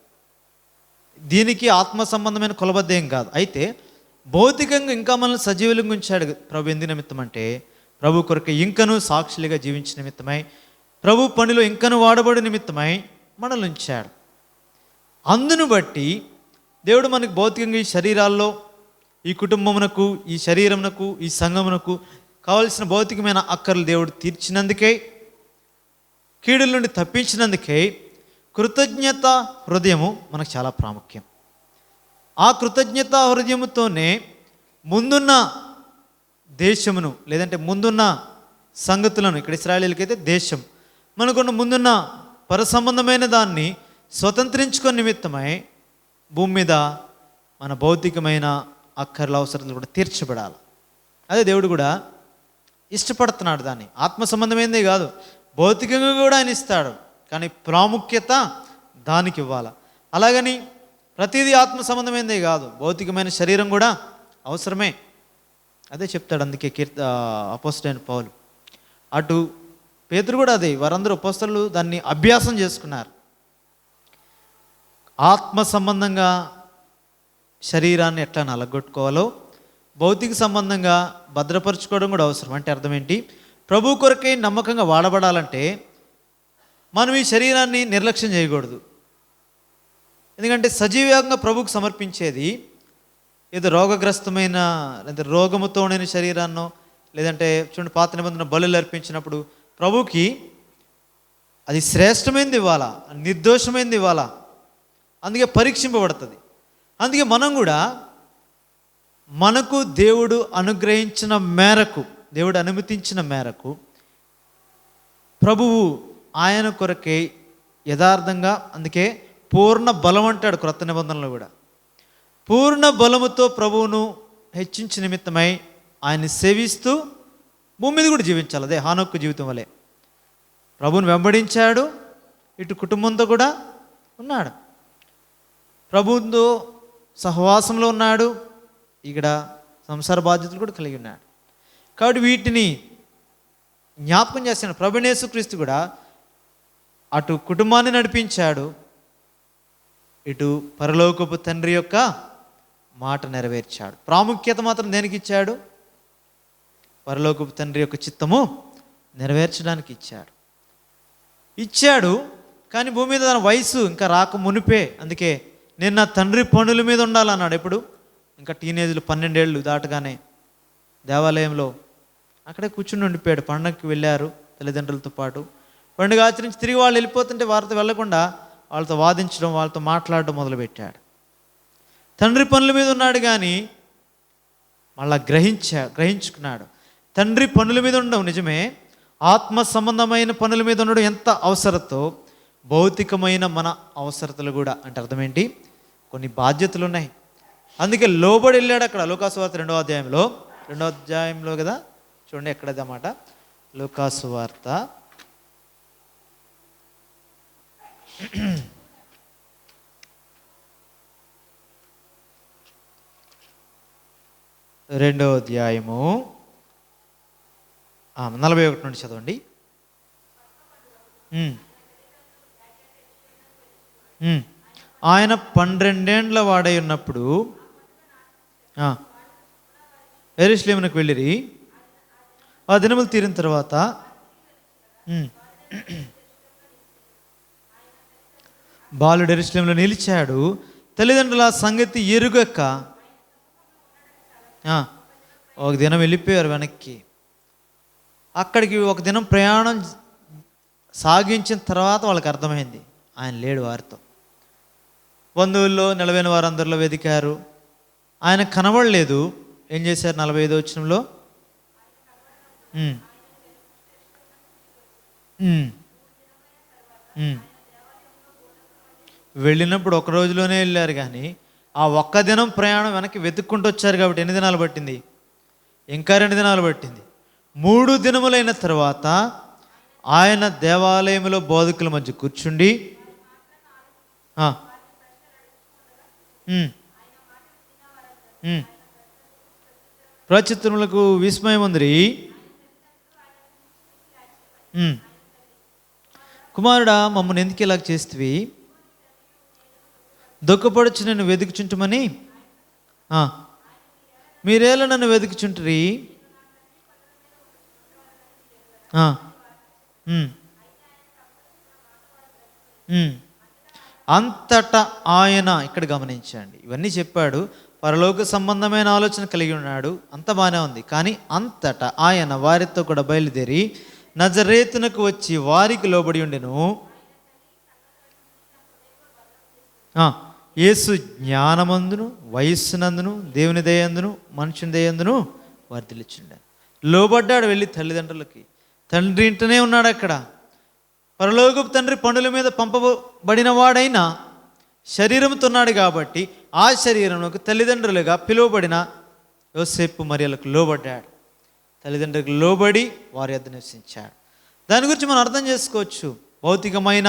దీనికి ఆత్మ సంబంధమైన కొలబద్దేం కాదు. అయితే భౌతికంగా ఇంకా మనల్ని సజీవులంగా ఉంచాడు ప్రభు. ఎందు నిమిత్తం అంటే ప్రభు కొరకు ఇంకనూ సాక్షులుగా జీవించిన నిమిత్తమై, ప్రభు పనిలో ఇంకనూ వాడబడి నిమిత్తమై మనల్ని ఉంచాడు. అందును బట్టి దేవుడు మనకు భౌతికంగా ఈ శరీరాల్లో, ఈ కుటుంబమునకు, ఈ శరీరమునకు, ఈ సంఘమునకు కావలసిన భౌతికమైన అక్కర్లు దేవుడు తీర్చినందుకే, కీడుల నుండి తప్పించినందుకే కృతజ్ఞత హృదయము మనకు చాలా ప్రాముఖ్యం. ఆ కృతజ్ఞత హృదయముతోనే ముందున్న దేశమును, లేదంటే ముందున్న సంగతులను, ఇక్కడ ఇశ్రాయేలీయులకైతే దేశం, మనకున్న ముందున్న పరసంబంధమైన దాన్ని స్వతంత్రించుకునే నిమిత్తమై భూమి మీద మన భౌతికమైన అక్కర్ల అవసరాలు కూడా తీర్చబడాలి. అదే దేవుడు కూడా ఇష్టపడుతున్నాడు. దాన్ని ఆత్మ సంబంధమైనదే కాదు, భౌతికంగా కూడా ఆయన ఇస్తాడు, కానీ ప్రాముఖ్యత దానికి ఇవ్వాలి. అలాగని ప్రతిదీ ఆత్మ సంబంధమైనదే కాదు, భౌతికమైన శరీరం కూడా అవసరమే. అదే చెప్తాడు. అందుకే అపోస్తలుడైన పౌలు, అటు పేతురు కూడా అదే, వారందరూ అపోస్తలులు దాన్ని అభ్యాసం చేసుకున్నారు. ఆత్మ సంబంధంగా శరీరాన్ని ఎట్లా నలగొట్టుకోవాలో భౌతిక సంబంధంగా భద్రపరచుకోవడం కూడా అవసరం. అంటే అర్థం ఏంటి? ప్రభు కొరకై నమ్మకంగా వాడబడాలంటే మనం ఈ శరీరాన్ని నిర్లక్ష్యం చేయకూడదు. ఎందుకంటే సజీవంగా ప్రభుకు సమర్పించేది ఏదో రోగగ్రస్తమైన లేదా రోగముతో ఉండిన శరీరాన్నో, లేదంటే చూడండి పాత నిబంధన బలులు అర్పించినప్పుడు ప్రభుకి అది శ్రేష్టమైనది ఇవ్వాలా, నిర్దోషమైనది ఇవ్వాలా. అందుకే పరీక్షింపబడుతుంది. అందుకే మనం కూడా మనకు దేవుడు అనుగ్రహించిన మేరకు, దేవుడు అనుమతించిన మేరకు ప్రభువు ఆయన కొరకే యథార్థంగా, అందుకే పూర్ణ బలం అంటాడు క్రొత్త నిబంధనలో కూడా, పూర్ణ బలముతో ప్రభువును హెచ్చించిన నిమిత్తమై ఆయన్ని సేవిస్తూ భూమి మీద కూడా జీవించాలి. అదే హానోకు జీవితం వలె ప్రభువుని వెంబడించాడు, ఇటు కుటుంబంతో కూడా ఉన్నాడు, ప్రభువుతో సహవాసంలో ఉన్నాడు, ఇక్కడ సంసార బాధ్యతలు కూడా కలిగి ఉన్నాడు. కాబట్టి వీటిని జ్ఞాపకం చేస్తాడు. ప్రభువైన యేసుక్రీస్తు కూడా అటు కుటుంబాన్ని నడిపించాడు, ఇటు పరలోకపు తండ్రి యొక్క మాట నెరవేర్చాడు. ప్రాముఖ్యత మాత్రం దేనికి ఇచ్చాడు? పరలోకపు తండ్రి యొక్క చిత్తము నెరవేర్చడానికి ఇచ్చాడు. కానీ భూమి మీద తన వయసు ఇంకా రాక మునిపే, అందుకే నేను నా తండ్రి పనుల మీద ఉండాలన్నాడు. ఎప్పుడు? ఇంకా టీనేజ్లు 12 ఏళ్ళు దాటగానే దేవాలయంలో అక్కడే కూర్చుని ఉండిపోయాడు. పండగకి వెళ్ళారు తల్లిదండ్రులతో పాటు. పండుగ ఆచరించి తిరిగి వాళ్ళు వెళ్ళిపోతుంటే వారితో వెళ్లకుండా వాళ్ళతో వాదించడం, వాళ్ళతో మాట్లాడడం మొదలుపెట్టాడు. తండ్రి పనుల మీద ఉన్నాడు కానీ మళ్ళా గ్రహించుకున్నాడు. తండ్రి పనుల మీద ఉండడం నిజమే, ఆత్మ సంబంధమైన పనుల మీద ఉండడం ఎంత అవసరతో భౌతికమైన మన అవసరతలు కూడా. అంటే అర్థం ఏంటి? కొన్ని బాధ్యతలు ఉన్నాయి. అందుకే లోబడి వెళ్ళాడు. అక్కడ లూకాసువార్త 2వ అధ్యాయంలో కదా, చూడండి ఎక్కడది అన్నమాట. లూకాసువార్త 2వ అధ్యాయము 41 నుండి చదవండి. ఆయన 12 ఏండ్ల వాడై ఉన్నప్పుడు యెరూషలేమునకు వెళ్ళిరి. ఆ దినములు తీరిన తర్వాత బాలుడు యెరూషలేములో నిలిచాడు. తల్లిదండ్రుల సంగతి ఎరుగక ఒక దినం వెళ్ళిపోయారు వెనక్కి. అక్కడికి ఒక దినం ప్రయాణం సాగించిన తర్వాత వాళ్ళకి అర్థమైంది ఆయన లేడు వారితో. బంధువుల్లో నిలవైన వారందరిలో వెతికారు, ఆయన కనబడలేదు. ఏం చేశారు? 45వ వచనంలో ఉమ్, ఉమ్. వెళ్ళినప్పుడు ఒక రోజులోనే వెళ్ళారు, కానీ ఆ ఒక్క దినం ప్రయాణం వెనక్కి వెతుక్కుంటూ వచ్చారు కాబట్టి ఎన్ని దినాలు పట్టింది? ఇంకా 2 దినాలు పట్టింది. 3 దినములైన తర్వాత ఆయన దేవాలయంలో బోధకుల మధ్య కూర్చుండి ఆ, ఉమ్, ఉమ్, ప్రచిత్రములకు విస్మయం ఉందిరి. కుమారుడా, మమ్మల్ని ఎందుకు ఇలా చేస్తవి? దుఃఖపడుచు నన్ను వెతుకుచుంటుమని మీరేలా నన్ను వెతుకుచుంటురి? ఆ, ఉమ్, ఉమ్. అంతటా ఆయన, ఇక్కడ గమనించండి, ఇవన్నీ చెప్పాడు, పరలోక సంబంధమైన ఆలోచన కలిగి ఉన్నాడు, అంత బాగానే ఉంది. కానీ అంతటా ఆయన వారితో కూడా బయలుదేరి నజరేతునకు వచ్చి వారికి లోబడి ఉండెను. యేసు జ్ఞానమందును వయస్సునందును దేవుని దయందును మనుషుని దయందును వర్ధిల్లుచుండాడు. లోబడ్డాడు వెళ్ళి తల్లిదండ్రులకి. తండ్రి ఇంటనే ఉన్నాడు అక్కడ. పరలోకపు తండ్రి పనుల మీద పంపబడిన వాడైనా శరీరంతో ఉన్నాడు కాబట్టి ఆ శరీరంలోకి తల్లిదండ్రులుగా పిలువబడిన యోసేపు మరియలకు లోబడ్డాడు. తల్లిదండ్రులకు లోబడి వారి యొద్ద నివసించాడు. దాని గురించి మనం అర్థం చేసుకోవచ్చు. భౌతికమైన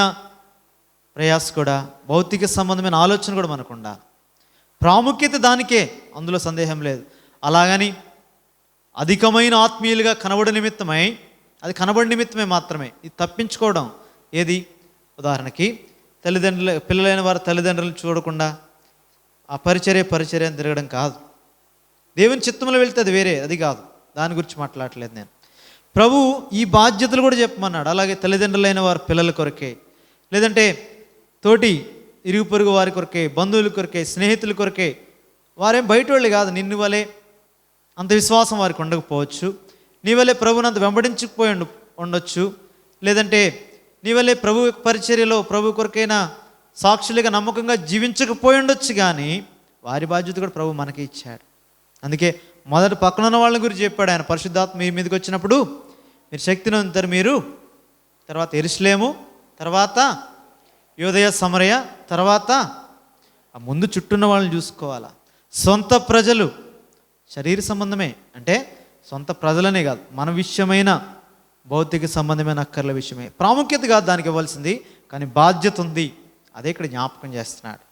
ప్రయాస కూడా, భౌతిక సంబంధమైన ఆలోచన కూడా మనకు ఉండాలి. ప్రాముఖ్యత దానికే, అందులో సందేహం లేదు. అలాగని అధికమైన ఆత్మీయులుగా కనబడి నిమిత్తమై, అది కనబడి నిమిత్తమే మాత్రమే ఇది తప్పించుకోవడం. ఏది? ఉదాహరణకి పిల్లలైన వారు తల్లిదండ్రులను చూడకుండా ఆ పరిచర్య అని తిరగడం కాదు. దేవుని చిత్తంలో వెళ్తే అది వేరే, అది కాదు. దాని గురించి మాట్లాడలేదు నేను. ప్రభు ఈ బాధ్యతలు కూడా చెప్పమన్నాడు. అలాగే తల్లిదండ్రులైన వారు పిల్లల కొరకే, లేదంటే తోటి ఇరుగు పొరుగు వారి కొరకే, బంధువుల కొరకే, స్నేహితుల కొరకే. వారేం బయట వాళ్ళు కాదు. నిన్ను వలే అంత విశ్వాసం వారికి ఉండకపోవచ్చు. నీ వల్లే ప్రభుని అంత వెంబడించకపోయి ఉండొచ్చు. లేదంటే నీ వల్లే ప్రభు పరిచర్యలో ప్రభు కొరకైనా సాక్షులుగా నమ్మకంగా జీవించకపోయి ఉండొచ్చు. కానీ వారి బాధ్యత కూడా ప్రభు మనకి ఇచ్చాడు. అందుకే మొదట పక్కన ఉన్న వాళ్ళ గురించి చెప్పాడు ఆయన. పరిశుద్ధాత్మ మీ మీదకి వచ్చినప్పుడు మీరు శక్తిని పొందుతారు. మీరు తర్వాత యెరూషలేము, తర్వాత యూదయ సమరయ, తర్వాత ఆ ముందు చుట్టూన్న వాళ్ళని చూసుకోవాలా. సొంత ప్రజలు శరీర సంబంధమే, అంటే సొంత ప్రజలనే కాదు, మన విషయమైన భౌతిక సంబంధమైన అక్కర్ల విషయమే ప్రాముఖ్యత కాదు దానికి ఇవ్వాల్సింది. కానీ బాధ్యత ఉంది. అదే ఇక్కడ జ్ఞాపకం చేస్తున్నాడు.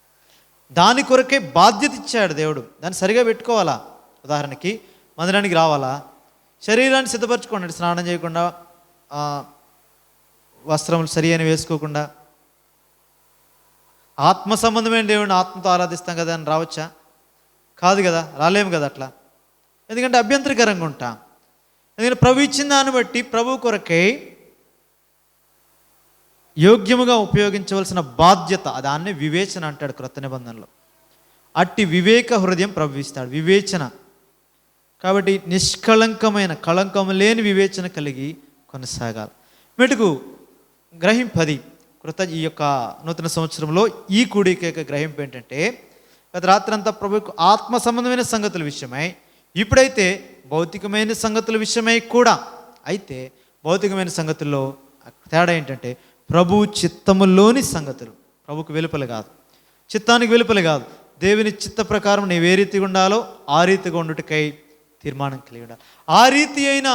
దాని కొరకే బాధ్యత ఇచ్చాడు దేవుడు. దాన్ని సరిగా పెట్టుకోవాలా. ఉదాహరణకి మందిరానికి రావాలా, శరీరాన్ని సిద్ధపరచుకోండి. స్నానం చేయకుండా, వస్త్రములు సరి అని వేసుకోకుండా, ఆత్మ సంబంధమైన దేవుడిని ఆత్మతో ఆరాధిస్తాం కదా అని రావచ్చా? కాదు కదా, రాలేము కదా అట్లా. ఎందుకంటే అభ్యంతరకరంగా ఉంటాం. ఎందుకంటే ప్రభు ఇచ్చిన దాన్ని బట్టి ప్రభు కొరకై యోగ్యముగా ఉపయోగించవలసిన బాధ్యత, దాన్ని వివేచన అంటాడు క్రొత్త నిబంధనలో. అట్టి వివేక హృదయం ప్రభు ఇస్తాడు, వివేచన. కాబట్టి నిష్కళంకమైన, కళంకం లేని వివేచన కలిగి కొనసాగాలి. మెటుకు గ్రహింపది ఈ యొక్క నూతన సంవత్సరంలో ఈ కూడిక యొక్క గ్రహింపు ఏంటంటే, గత రాత్రి అంతా ప్రభుకు ఆత్మ సంబంధమైన సంగతుల విషయమై, ఇప్పుడైతే భౌతికమైన సంగతుల విషయమై కూడా. అయితే భౌతికమైన సంగతుల్లో తేడా ఏంటంటే ప్రభు చిత్తములోని సంగతులు. ప్రభుకు వెలుపల కాదు, చిత్తానికి వెలుపల కాదు. దేవుని చిత్త ప్రకారం నీవు ఏ రీతిగా ఉండాలో ఆ రీతిగా ఉండుటకై తీర్మానం కలిగి ఉండాలి. ఆ రీతి అయిన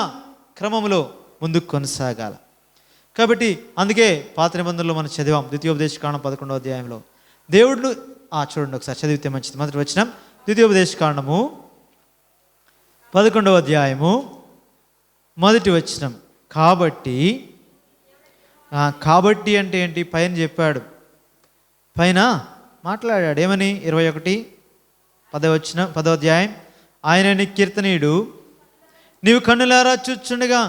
క్రమంలో ముందుకు కొనసాగాల. కాబట్టి అందుకే పాత నిబంధనలో మనం చదివాం, ద్వితీయోపదేశకాండం 11వ అధ్యాయంలో దేవుడు చూడండి ఒకసారి చదివితే మంచిది. మొదటి వచనం, ద్వితీయోపదేశకాండము 11వ అధ్యాయము మొదటి వచనం. కాబట్టి అంటే ఏంటి? పైన చెప్పాడు, పైన మాట్లాడాడు. ఏమని? 10వ అధ్యాయం, ఆయన నీ కీర్తనీయుడు, నీవు కన్నులారా చూచుండగా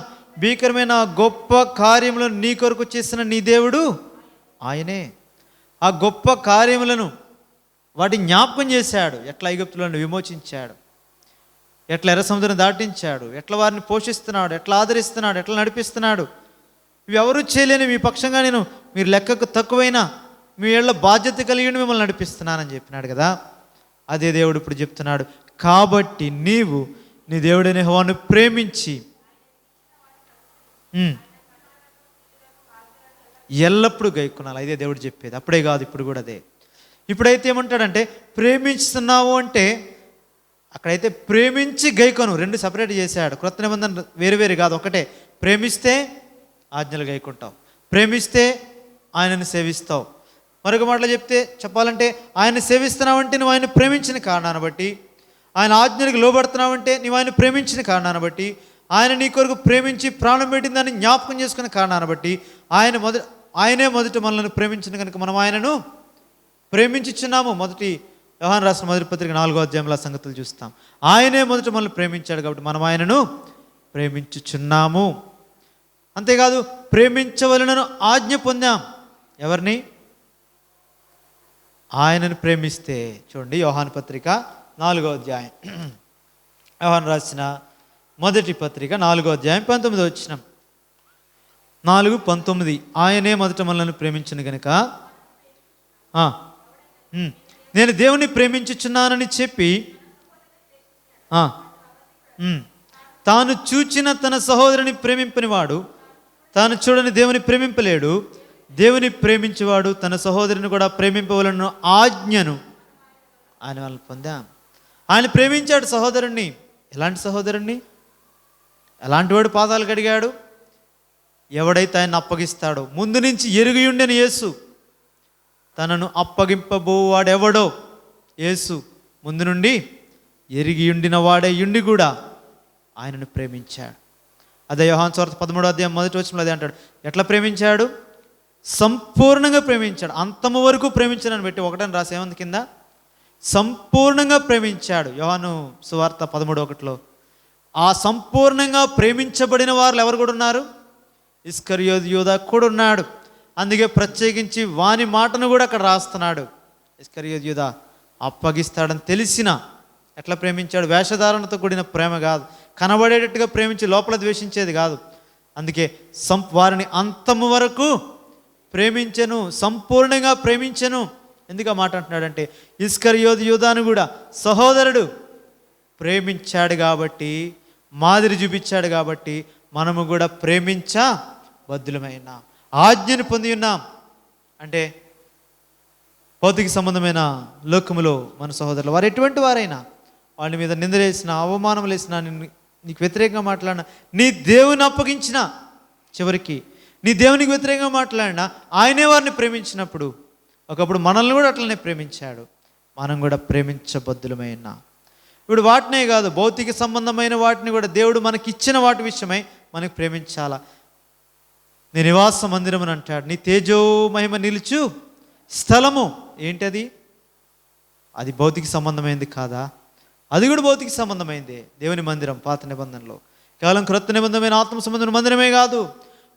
భీకరమైన గొప్ప కార్యములను నీ కొరకు చేసిన నీ దేవుడు ఆయనే. ఆ గొప్ప కార్యములను వాటిని జ్ఞాపకం చేశాడు. ఎట్లా ఐగుప్తులను విమోచించాడు, ఎట్లా ఎర్ర సముద్రం దాటించాడు, ఎట్లా వారిని పోషిస్తున్నాడు, ఎట్లా ఆదరిస్తున్నాడు, ఎట్లా నడిపిస్తున్నాడు. ఇవి ఎవరూ చేయలేని మీ పక్షంగా మీరు లెక్కకు తక్కువైనా మీ ఏళ్ళ బాధ్యత కలిగి మిమ్మల్ని నడిపిస్తున్నానని చెప్పినాడు కదా. అదే దేవుడు ఇప్పుడు చెప్తున్నాడు, కాబట్టి నీవు నీ దేవుడైన యెహోవాను ప్రేమించి ఎల్లప్పుడూ గైకొనాలి. ఇదే దేవుడు చెప్పేది. అప్పుడే కాదు, ఇప్పుడు కూడా అదే. ఇప్పుడైతే ఏమంటాడంటే ప్రేమిస్తున్నావు అంటే, అక్కడైతే ప్రేమించి గైకొను, రెండు సపరేట్ చేశాడు. క్రొత్త నిబంధన వేరు కాదు, ఒకటే. ప్రేమిస్తే ఆజ్ఞలు గైకుంటావు, ప్రేమిస్తే ఆయనను సేవిస్తావు. మరొక మాటలో చెప్పాలంటే ఆయన సేవిస్తున్నావంటే నువ్వు ఆయన ప్రేమించిన కారణాన్ని బట్టి, ఆయన ఆజ్ఞలకు లోబడుతున్నావంటే నువ్వు ఆయన ప్రేమించిన కారణాన్ని బట్టి, ఆయన నీ కొరకు ప్రేమించి ప్రాణం పెట్టిందని జ్ఞాపకం చేసుకునే కారణాన్ని బట్టి, ఆయనే మొదట మనల్ని ప్రేమించిన కనుక మనం ఆయనను ప్రేమించుచున్నాము. మొదటి యోహాను రాసిన మొదటి పత్రిక 4వ అధ్యాయంలో ఆ సంగతులు చూస్తాం. ఆయనే మొదట మనల్ని ప్రేమించాడు కాబట్టి మనం ఆయనను ప్రేమించుచున్నాము. అంతేకాదు ప్రేమించవలనను ఆజ్ఞ పొందాం. ఎవరిని? ఆయనను ప్రేమిస్తే. చూడండి యోహాను పత్రిక 4వ అధ్యాయం, యోహాను రాసిన మొదటి పత్రిక 4వ అధ్యాయం 19వ వచనం. 4:19 ఆయనే మొదట మనల్ని ప్రేమించిన గనుక నేను దేవుని ప్రేమించుచున్నానని చెప్పి తాను చూచిన తన సహోదరుని ప్రేమింపనివాడు తాను చూడని దేవుని ప్రేమింపలేడు. దేవుని ప్రేమించేవాడు తన సహోదరుని కూడా ప్రేమింపవలన ఆజ్ఞను ఆయన వాళ్ళని పొందాం. ఆయన ప్రేమించాడు సహోదరుణ్ణి. ఎలాంటి సహోదరుణ్ణి? ఎలాంటి వాడు పాదాలు కడిగాడు? ఎవడైతే ఆయన అప్పగిస్తాడో, ముందు నుంచి ఎరిగి ఉండని యేసు, తనను అప్పగింపబోవాడెవడో యేసు ముందు నుండి ఎరిగి ఉండిన వాడే ఉండి కూడా ఆయనను ప్రేమించాడు. అదే యోహాను సువార్త 13వ అధ్యాయం 1వ వచనంలో అదే అంటాడు. ఎట్లా ప్రేమించాడు? సంపూర్ణంగా ప్రేమించాడు. అంతము వరకు ప్రేమించాడని పెట్టి ఒకటని రాసి ఏమంది కింద? సంపూర్ణంగా ప్రేమించాడు. యోహాను సువార్త 13:1లో ఆ సంపూర్ణంగా ప్రేమించబడిన వారు ఎవరు కూడా ఉన్నారు? ఇస్కరియోతు యూదా కూడా ఉన్నాడు. అందుకే ప్రత్యేకించి వాని మాటను కూడా అక్కడ రాస్తున్నాడు. ఇస్కరియోతు యూదా అప్పగిస్తాడని తెలిసిన ఎట్లా ప్రేమించాడు? వేషధారణతో కూడిన ప్రేమ కాదు, కనబడేటట్టుగా ప్రేమించి లోపల ద్వేషించేది కాదు. అందుకే వారిని అంతము వరకు ప్రేమించెను, సంపూర్ణంగా ప్రేమించెను. ఎందుకు ఆ మాట అంటున్నాడంటే ఇస్కరియోతు యూదాను కూడా సహోదరుడు ప్రేమించాడు కాబట్టి, మాదిరి చూపించాడు కాబట్టి మనము కూడా ప్రేమించబద్దులమైన ఆజ్ఞను పొంది ఉన్నాం. అంటే భౌతిక సంబంధమైన లోకములో మన సహోదరులు వారు ఎటువంటి వారైనా, వాళ్ళ మీద నిందలేసిన, అవమానం వేసిన, నీకు వ్యతిరేకంగా మాట్లాడిన, నీ దేవుని అప్పగించిన, చివరికి నీ దేవునికి వ్యతిరేకంగా మాట్లాడినా ఆయనే వారిని ప్రేమించినప్పుడు ఒకప్పుడు మనల్ని కూడా అట్లనే ప్రేమించాడు. మనం కూడా ప్రేమించబద్దులమైన. ఇప్పుడు వాటినే కాదు, భౌతిక సంబంధమైన వాటిని కూడా దేవుడు మనకి ఇచ్చిన వాటి విషయమై మనకి ప్రేమించాలా. నీ నివాస మందిరం అని అంటాడు. నీ తేజో మహిమ నిలుచు స్థలము ఏంటది? అది భౌతిక సంబంధమైంది కాదా? అది కూడా భౌతిక సంబంధమైంది. దేవుని మందిరం పాత నిబంధనలో కేవలం క్రొత్త నిబంధనమైన ఆత్మ సంబంధమైన మందిరమే కాదు,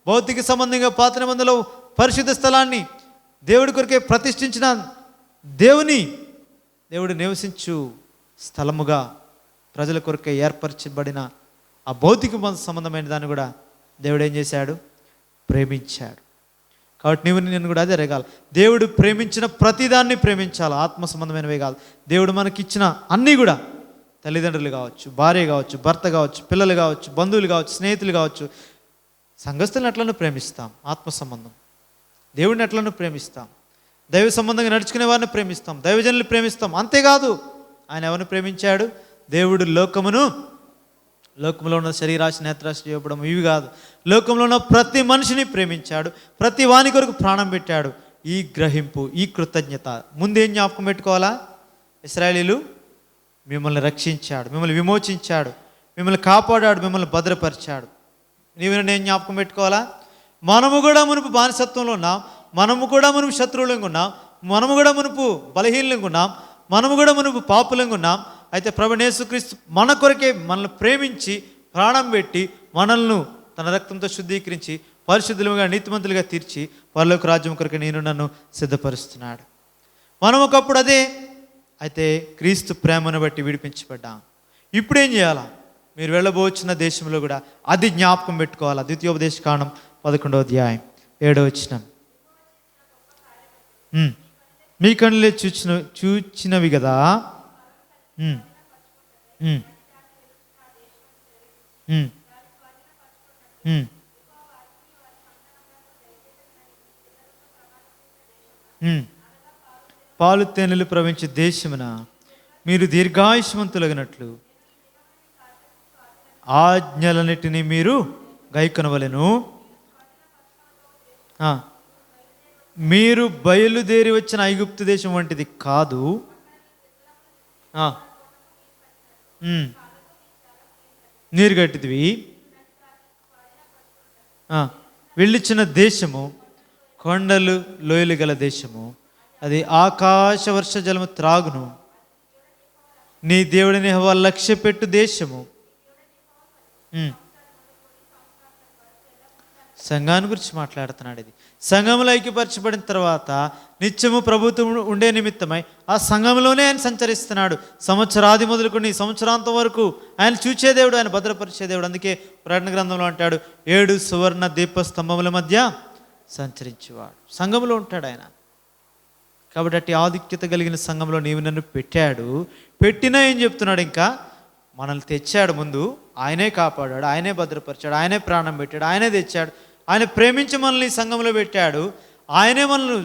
భౌతిక సంబంధంగా పాత నిబంధనలో పరిశుద్ధ స్థలాన్ని దేవుడి కొరకే ప్రతిష్ఠించిన దేవుడు నివసించు స్థలముగా ప్రజల కొరకే ఏర్పరచబడిన ఆ భౌతిక సంబంధమైన దాన్ని కూడా దేవుడు ఏం చేశాడు? ప్రేమించాడు. కాబట్టి నేను కూడా అదే రేగాలి. దేవుడు ప్రేమించిన ప్రతిదాన్ని ప్రేమించాలి, ఆత్మ సంబంధమైనవే కాదు. దేవుడు మనకిచ్చిన అన్నీ కూడా, తల్లిదండ్రులు కావచ్చు, భార్య కావచ్చు, భర్త కావచ్చు, పిల్లలు కావచ్చు, బంధువులు కావచ్చు, స్నేహితులు కావచ్చు, సంఘస్థులను ఎట్లను ప్రేమిస్తాం. ఆత్మ సంబంధం దేవుడిని ఎట్లను ప్రేమిస్తాం. దైవ సంబంధంగా నడుచుకునే వారిని ప్రేమిస్తాం, దైవజనులు ప్రేమిస్తాం. అంతేకాదు ఆయన ఎవరిని ప్రేమించాడు? దేవుడు లోకములో ఉన్న శరీరాశ, నేత్రాశ చేయబడం ఇవి కాదు, లోకంలో ఉన్న ప్రతి మనిషిని ప్రేమించాడు, ప్రతి వాని కొరకు ప్రాణం పెట్టాడు. ఈ గ్రహింపు, ఈ కృతజ్ఞత ముందేం జ్ఞాపకం పెట్టుకోవాలా? ఇశ్రాయేలీలు మిమ్మల్ని రక్షించాడు, మిమ్మల్ని విమోచించాడు, మిమ్మల్ని కాపాడాడు, మిమ్మల్ని భద్రపరిచాడు. నీవు నేను జ్ఞాపకం పెట్టుకోవాలా? మనము కూడా మునుపు బానిసత్వంలో ఉన్నాం, మనము కూడా మునుపు శత్రువులంగా ఉన్నాం, మనము కూడా మునుపు బలహీనంగా ఉన్నాం, మనము కూడా మునుపు పాపులంగా ఉన్నాం. అయితే ప్రభువైన యేసుక్రీస్తు మన కొరకే మనల్ని ప్రేమించి ప్రాణం పెట్టి మనల్ని తన రక్తంతో శుద్ధీకరించి పరిశుద్ధులుగా నీతిమంతులుగా తీర్చి పరలోక రాజ్యం కొరకు నన్ను సిద్ధపరుస్తున్నాడు. మనం ఒకప్పుడు అదే. అయితే క్రీస్తు ప్రేమను బట్టి విడిపించబడ్డాం. ఇప్పుడేం చేయాలా? మీరు వెళ్ళబోచున్న దేశంలో కూడా అది జ్ఞాపకం పెట్టుకోవాలా. ద్వితీయోపదేశకాండం 11వ అధ్యాయం 7వ వచనం. మీ కళ్ళే చూచినవి కదా. పాలు తేనెలు ప్రవహించే దేశమున మీరు దీర్ఘాయుష్మంతులగినట్లు ఆజ్ఞలన్నిటినీ మీరు గైకొనవలెను. మీరు బయలుదేరి వచ్చిన ఐగుప్తు దేశం వంటిది కాదు. నీరు గట్టిదివి. వెళ్ళిచ్చిన దేశము కొండలు లోయలు గల దేశము, అది ఆకాశ వర్ష జలము త్రాగును. నీ దేవుడిని యెహోవా లక్ష్య పెట్టు దేశము. సంఘాన్ని గురించి మాట్లాడుతున్నాడు. ఇది సంఘంలో ఐక్యపరచబడిన తర్వాత నిత్యము ప్రభుత్వం ఉండే నిమిత్తమై ఆ సంఘంలోనే ఆయన సంచరిస్తున్నాడు. సంవత్సరాది మొదలుకొని సంవత్సరాంతం వరకు ఆయన చూచే దేవుడు, ఆయన భద్రపరిచే దేవుడు. అందుకే ప్రకటన గ్రంథంలో అంటాడు, 7 సువర్ణ దీపస్తంభముల మధ్య సంచరించేవాడు. సంఘంలో ఉంటాడు ఆయన. కాబట్టి అట్టి ఆధిక్యత కలిగిన సంఘంలో నీవు నన్ను పెట్టాడు. పెట్టినా ఏం చెప్తున్నాడు, ఇంకా మనల్ని తెచ్చాడు. ముందు ఆయనే కాపాడాడు, ఆయనే భద్రపరిచాడు, ఆయనే ప్రాణం పెట్టాడు, ఆయనే తెచ్చాడు. ఆయన ప్రేమించి మనల్ని సంఘంలో పెట్టాడు. ఆయనే మనల్ని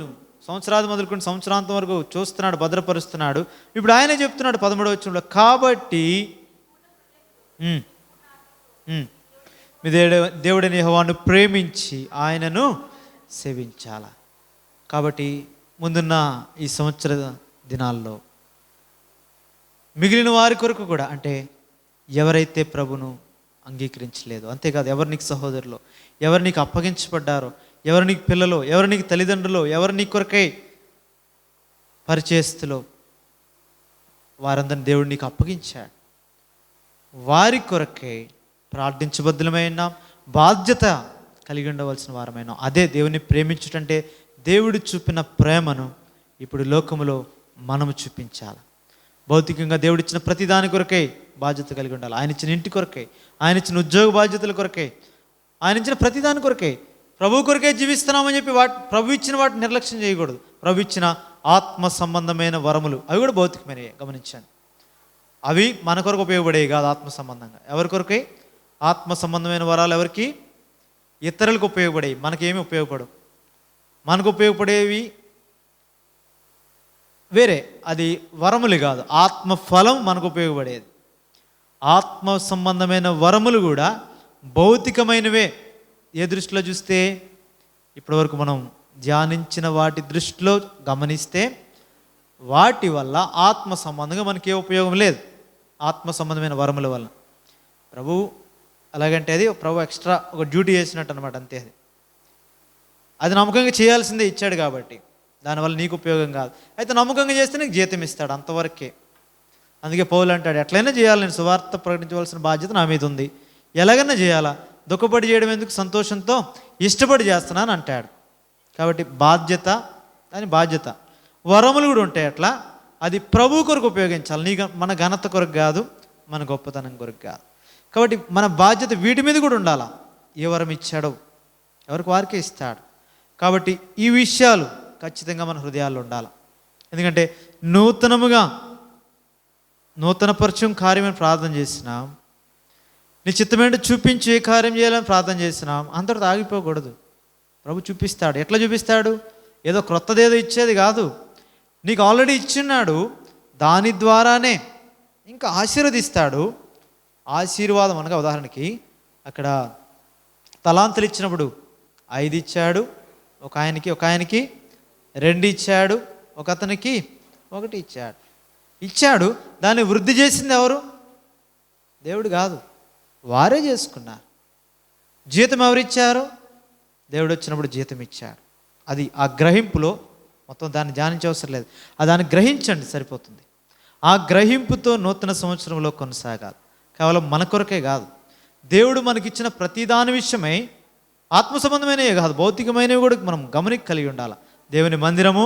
సంవత్సరాది మొదలుకొని సంవత్సరాంతం వరకు చూస్తున్నాడు, భద్రపరుస్తున్నాడు. ఇప్పుడు ఆయనే చెప్తున్నాడు 13వ వచనంలో, కాబట్టి మీ దేవుడైన యెహోవాను ప్రేమించి ఆయనను సేవించాల. కాబట్టి ముందున్న ఈ సంవత్సర దినాల్లో మిగిలిన వారి కొరకు కూడా, అంటే ఎవరైతే ప్రభును అంగీకరించలేదు, అంతేకాదు ఎవరు నీకు సహోదరులు, ఎవరు నీకు అప్పగించబడ్డారో, ఎవరు నీకు పిల్లలు, ఎవరు నీకు తల్లిదండ్రులు, ఎవరు నీ కొరకై పరిచయస్తులో, వారందరిని దేవుడు నీకు అప్పగించాడు. వారి కొరకై ప్రార్థించబద్ధులమైన బాధ్యత కలిగి ఉండవలసిన వారమైన, అదే దేవుని ప్రేమించుటంటే దేవుడు చూపిన ప్రేమను ఇప్పుడు లోకములో మనము చూపించాలి. భౌతికంగా దేవుడిచ్చిన ప్రతి దాని కొరకై బాధ్యత కలిగి ఉండాలి. ఆయన ఇచ్చిన ఇంటి కొరకై, ఆయన ఇచ్చిన ఉద్యోగ బాధ్యతల కొరకై, ఆయన ఇచ్చిన ప్రతి దాని కొరకై, ప్రభు కొరకే జీవిస్తున్నామని చెప్పి ప్రభు ఇచ్చిన వాటిని నిర్లక్ష్యం చేయకూడదు. ప్రభు ఇచ్చిన ఆత్మ సంబంధమైన వరములు అవి కూడా భౌతికమైనవి, గమనించండి. అవి మన కొరకు ఉపయోగపడేవి కాదు. ఆత్మ సంబంధంగా ఎవరి కొరకై? ఆత్మ సంబంధమైన వరాలు ఎవరికి? ఇతరులకు ఉపయోగపడేవి, మనకేమీ ఉపయోగపడవు. మనకు ఉపయోగపడేవి వేరే, అది వరములు కాదు, ఆత్మ ఫలం మనకు ఉపయోగపడేది. ఆత్మ సంబంధమైన వరములు కూడా భౌతికమైనవే. ఏ దృష్టిలో చూస్తే, ఇప్పటివరకు మనం ధ్యానించిన వాటి దృష్టిలో గమనిస్తే, వాటి వల్ల ఆత్మ సంబంధంగా మనకి ఏ ఉపయోగం లేదు. ఆత్మ సంబంధమైన వరముల వల్ల ప్రభు అలాగంటే అది ప్రభు ఎక్స్ట్రా ఒక డ్యూటీ చేసినట్టు అనమాట, అంతే. అది నమ్మకంగా చేయాల్సిందే, ఇచ్చాడు కాబట్టి. దానివల్ల నీకు ఉపయోగం కాదు. అయితే నమ్మకంగా చేస్తే నీకు జీతం ఇస్తాడు, అంతవరకే. అందుకే పౌలు అంటాడు, ఎట్లయినా చేయాలి, నేను సువార్త ప్రకటించవలసిన బాధ్యత నా మీద ఉంది, ఎలాగైనా చేయాలా, దుఃఖపడి చేయడం ఎందుకు, సంతోషంతో ఇష్టపడి చేస్తున్నాను అంటాడు. కాబట్టి బాధ్యత, దాని బాధ్యత. వరములు కూడా ఉంటాయి అట్లా, అది ప్రభు కొరకు ఉపయోగించాలి. మన ఘనత కొరకు కాదు, మన గొప్పతనం కొరకు కాదు. కాబట్టి మన బాధ్యత వీటి మీద కూడా ఉండాలా. ఏ వరం ఇచ్చాడో ఎవరికి వారికే ఇస్తాడు. కాబట్టి ఈ విషయాలు ఖచ్చితంగా మన హృదయాల్లో ఉండాలి. ఎందుకంటే నూతనపరచం కార్యమని ప్రార్థన చేసినాం, నీ చిత్తమేంటో చూపించి ఏ కార్యం చేయాలని ప్రార్థన చేసినాం, అంతటితో ఆగిపోకూడదు. ప్రభు చూపిస్తాడు. ఎట్లా చూపిస్తాడు? ఏదో క్రొత్తదేదో ఇచ్చేది కాదు, నీకు ఆల్రెడీ ఇచ్చిన్నాడు, దాని ద్వారానే ఇంకా ఆశీర్వదిస్తాడు. ఆశీర్వాదం అనగా ఉదాహరణకి అక్కడ తలాంతులు ఇచ్చినప్పుడు 5 ఇచ్చాడు, ఒక ఆయనకి 2 ఇచ్చాడు, ఒక అతనికి 1 ఇచ్చాడు. దాన్ని వృద్ధి చేసింది ఎవరు? దేవుడు కాదు, వారే చేసుకున్నారు. జీతం ఎవరిచ్చారు? దేవుడు వచ్చినప్పుడు జీతం ఇచ్చాడు. అది ఆ గ్రహింపులో మొత్తం దాన్ని ధ్యానించవసరం లేదు, దాన్ని గ్రహించండి సరిపోతుంది. ఆ గ్రహింపుతో నూతన సంవత్సరంలో కొనసాగాలి. కేవలం మన కొరకే కాదు, దేవుడు మనకిచ్చిన ప్రతి దాని విషయమై ఆత్మ సంబంధమైనవే కాదు, భౌతికమైనవి కూడా మనం గమనిక కలిగి ఉండాలి. దేవుని మందిరము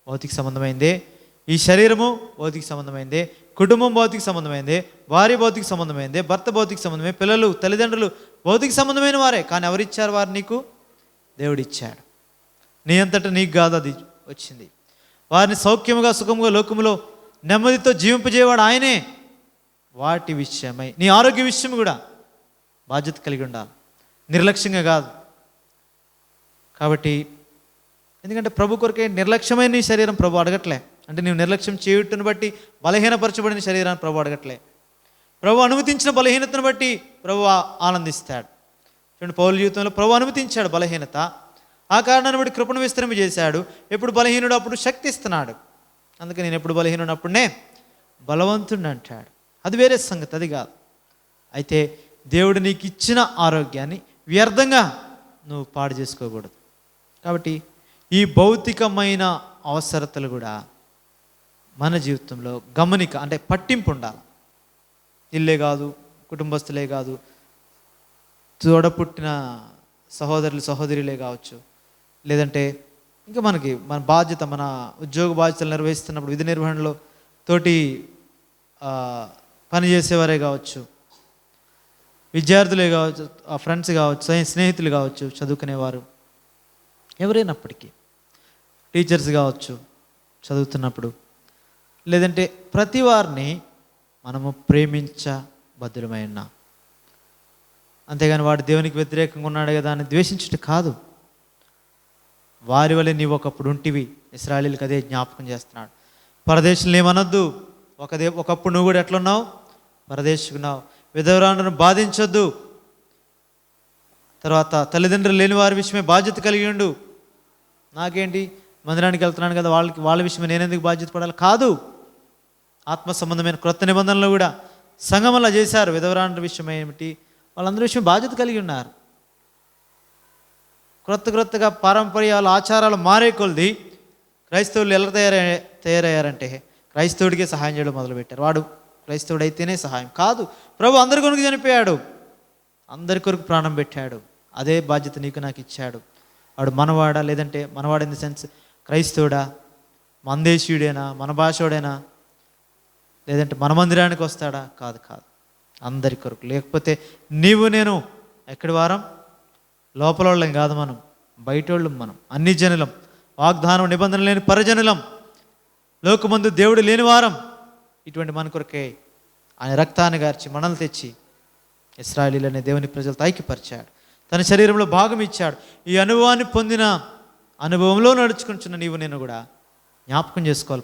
భౌతిక సంబంధమైందే, ఈ శరీరము భౌతిక సంబంధమైందే, కుటుంబం భౌతిక సంబంధమైందే, భార్య భౌతిక సంబంధమైందే, భర్త భౌతిక సంబంధమే, పిల్లలు తల్లిదండ్రులు భౌతిక సంబంధమైన వారే. కానీ ఎవరిచ్చారు వారు? నీకు దేవుడు ఇచ్చాడు. నీ అంతటా నీకు కాదు, అది వచ్చింది. వారిని సౌఖ్యముగా సుఖముగా లోకములో నెమ్మదితో జీవింపజేయవాడు ఆయనే. వాటి విషయమై నీ ఆరోగ్య విషయం కూడా బాధ్యత కలిగి ఉండాలి, నిర్లక్ష్యంగా కాదు. కాబట్టి ఎందుకంటే ప్రభు కొరకే నిర్లక్ష్యమైన నీ శరీరం ప్రభు అడగట్లే. అంటే నీవు నిర్లక్ష్యం చేయుటను బట్టి బలహీనపరచబడిన శరీరాన్ని ప్రభు అడగట్లే. ప్రభు అనుమతించిన బలహీనతను బట్టి ప్రభు ఆనందిస్తాడు. చూడండి, పౌలు జీవితంలో ప్రభు అనుమతించాడు బలహీనత, ఆ కారణాన్ని బట్టి కృపను విస్తరింపజేశాడు. ఎప్పుడు బలహీనుడు అప్పుడు శక్తి ఇస్తున్నాడు. అందుకే నేను ఎప్పుడు బలహీనుడు అప్పుడే బలవంతుడు అంటాడు. అది వేరే సంగతి, అది కాదు. అయితే దేవుడు నీకు ఇచ్చిన ఆరోగ్యాన్ని వ్యర్థంగా నువ్వు పాడు చేసుకోకూడదు. కాబట్టి ఈ భౌతికమైన అవసరతలు కూడా మన జీవితంలో గమనిక, అంటే పట్టింపు ఉండాలి. ఇల్లే కాదు, కుటుంబస్తులే కాదు, తోడపుట్టిన సహోదరులు సహోదరులే కావచ్చు, లేదంటే ఇంకా మన బాధ్యత, మన ఉద్యోగ బాధ్యతలు నిర్వహిస్తున్నప్పుడు విధి నిర్వహణలో తోటి పనిచేసేవారే కావచ్చు, విద్యార్థులే కావచ్చు, ఫ్రెండ్స్ కావచ్చు, స్నేహితులు కావచ్చు, చదువుకునేవారు ఎవరైనప్పటికీ, టీచర్స్ కావచ్చు చదువుతున్నప్పుడు, లేదంటే ప్రతి వారిని మనము ప్రేమించబద్ధులమై ఉన్నాం. అంతేగాని వాడు దేవునికి వ్యతిరేకంగా ఉన్నాడు కదా అని ద్వేషించుట కాదు. వారి వల్ల నీవు ఒకప్పుడు ఉంటివి. ఇశ్రాయేలీయులకు అదే జ్ఞాపకం చేస్తున్నాడు. పరదేశులను ఏమనొద్దు. ఒకప్పుడు నువ్వు కూడా ఎట్లున్నావు? పరదేశుకున్నావు. విధవరాండ్రను బాధించొద్దు. తర్వాత తల్లిదండ్రులు లేని వారి విషయమే బాధ్యత కలిగి ఉండు. నాకేంటి, మందిరానికి వెళ్తున్నాను కదా, వాళ్ళ విషయమే నేనెందుకు బాధ్యత పడాలి? కాదు. ఆత్మ సంబంధమైన క్రొత్త నిబంధనలు కూడా సంఘంలో చేశారు. విధవరాండ్ర విషయం ఏమిటి, వాళ్ళందరి విషయం బాధ్యత కలిగి ఉన్నారు. క్రొత్తగా పారంపర్యాలు ఆచారాలు మారే కొలది క్రైస్తవులు ఎలా తయారయ్యారంటే క్రైస్తవుడికే సహాయం చేయడం మొదలుపెట్టారు. వాడు క్రైస్తవుడు అయితేనే సహాయం కాదు. ప్రభు అందరి కొరకు చనిపోయాడు, అందరి కొరకు ప్రాణం పెట్టాడు. అదే బాధ్యత నీకు నాకు ఇచ్చాడు. వాడు మనవాడా, లేదంటే మనవాడు ఇన్ ది సెన్స్ క్రైస్తవుడా, మందేశీయుడేనా, మన భాషోడేనా, లేదంటే మన మందిరానికి వస్తాడా? కాదు. అందరి కొరకు. లేకపోతే నీవు నేను ఎక్కడి వారం? లోపల వాళ్ళం కాదు, మనం బయటోళ్ళం. మనం అన్ని జనులం, వాగ్దానం నిబంధన లేని పరజనులం, లోకమందు దేవుడు లేని వారం. ఇటువంటి మన కొరకే ఆయన రక్తాన్ని గార్చి మనల్ని తెచ్చి ఇశ్రాయేలీయులనే దేవుని ప్రజలతో ఐక్యపరిచాడు. తన శరీరంలో భాగం ఇచ్చాడు. ఈ అనుభవాన్ని పొందిన అనుభవంలో నడుచుకుంటున్న నీవు నేను కూడా జ్ఞాపకం చేసుకోవాలి.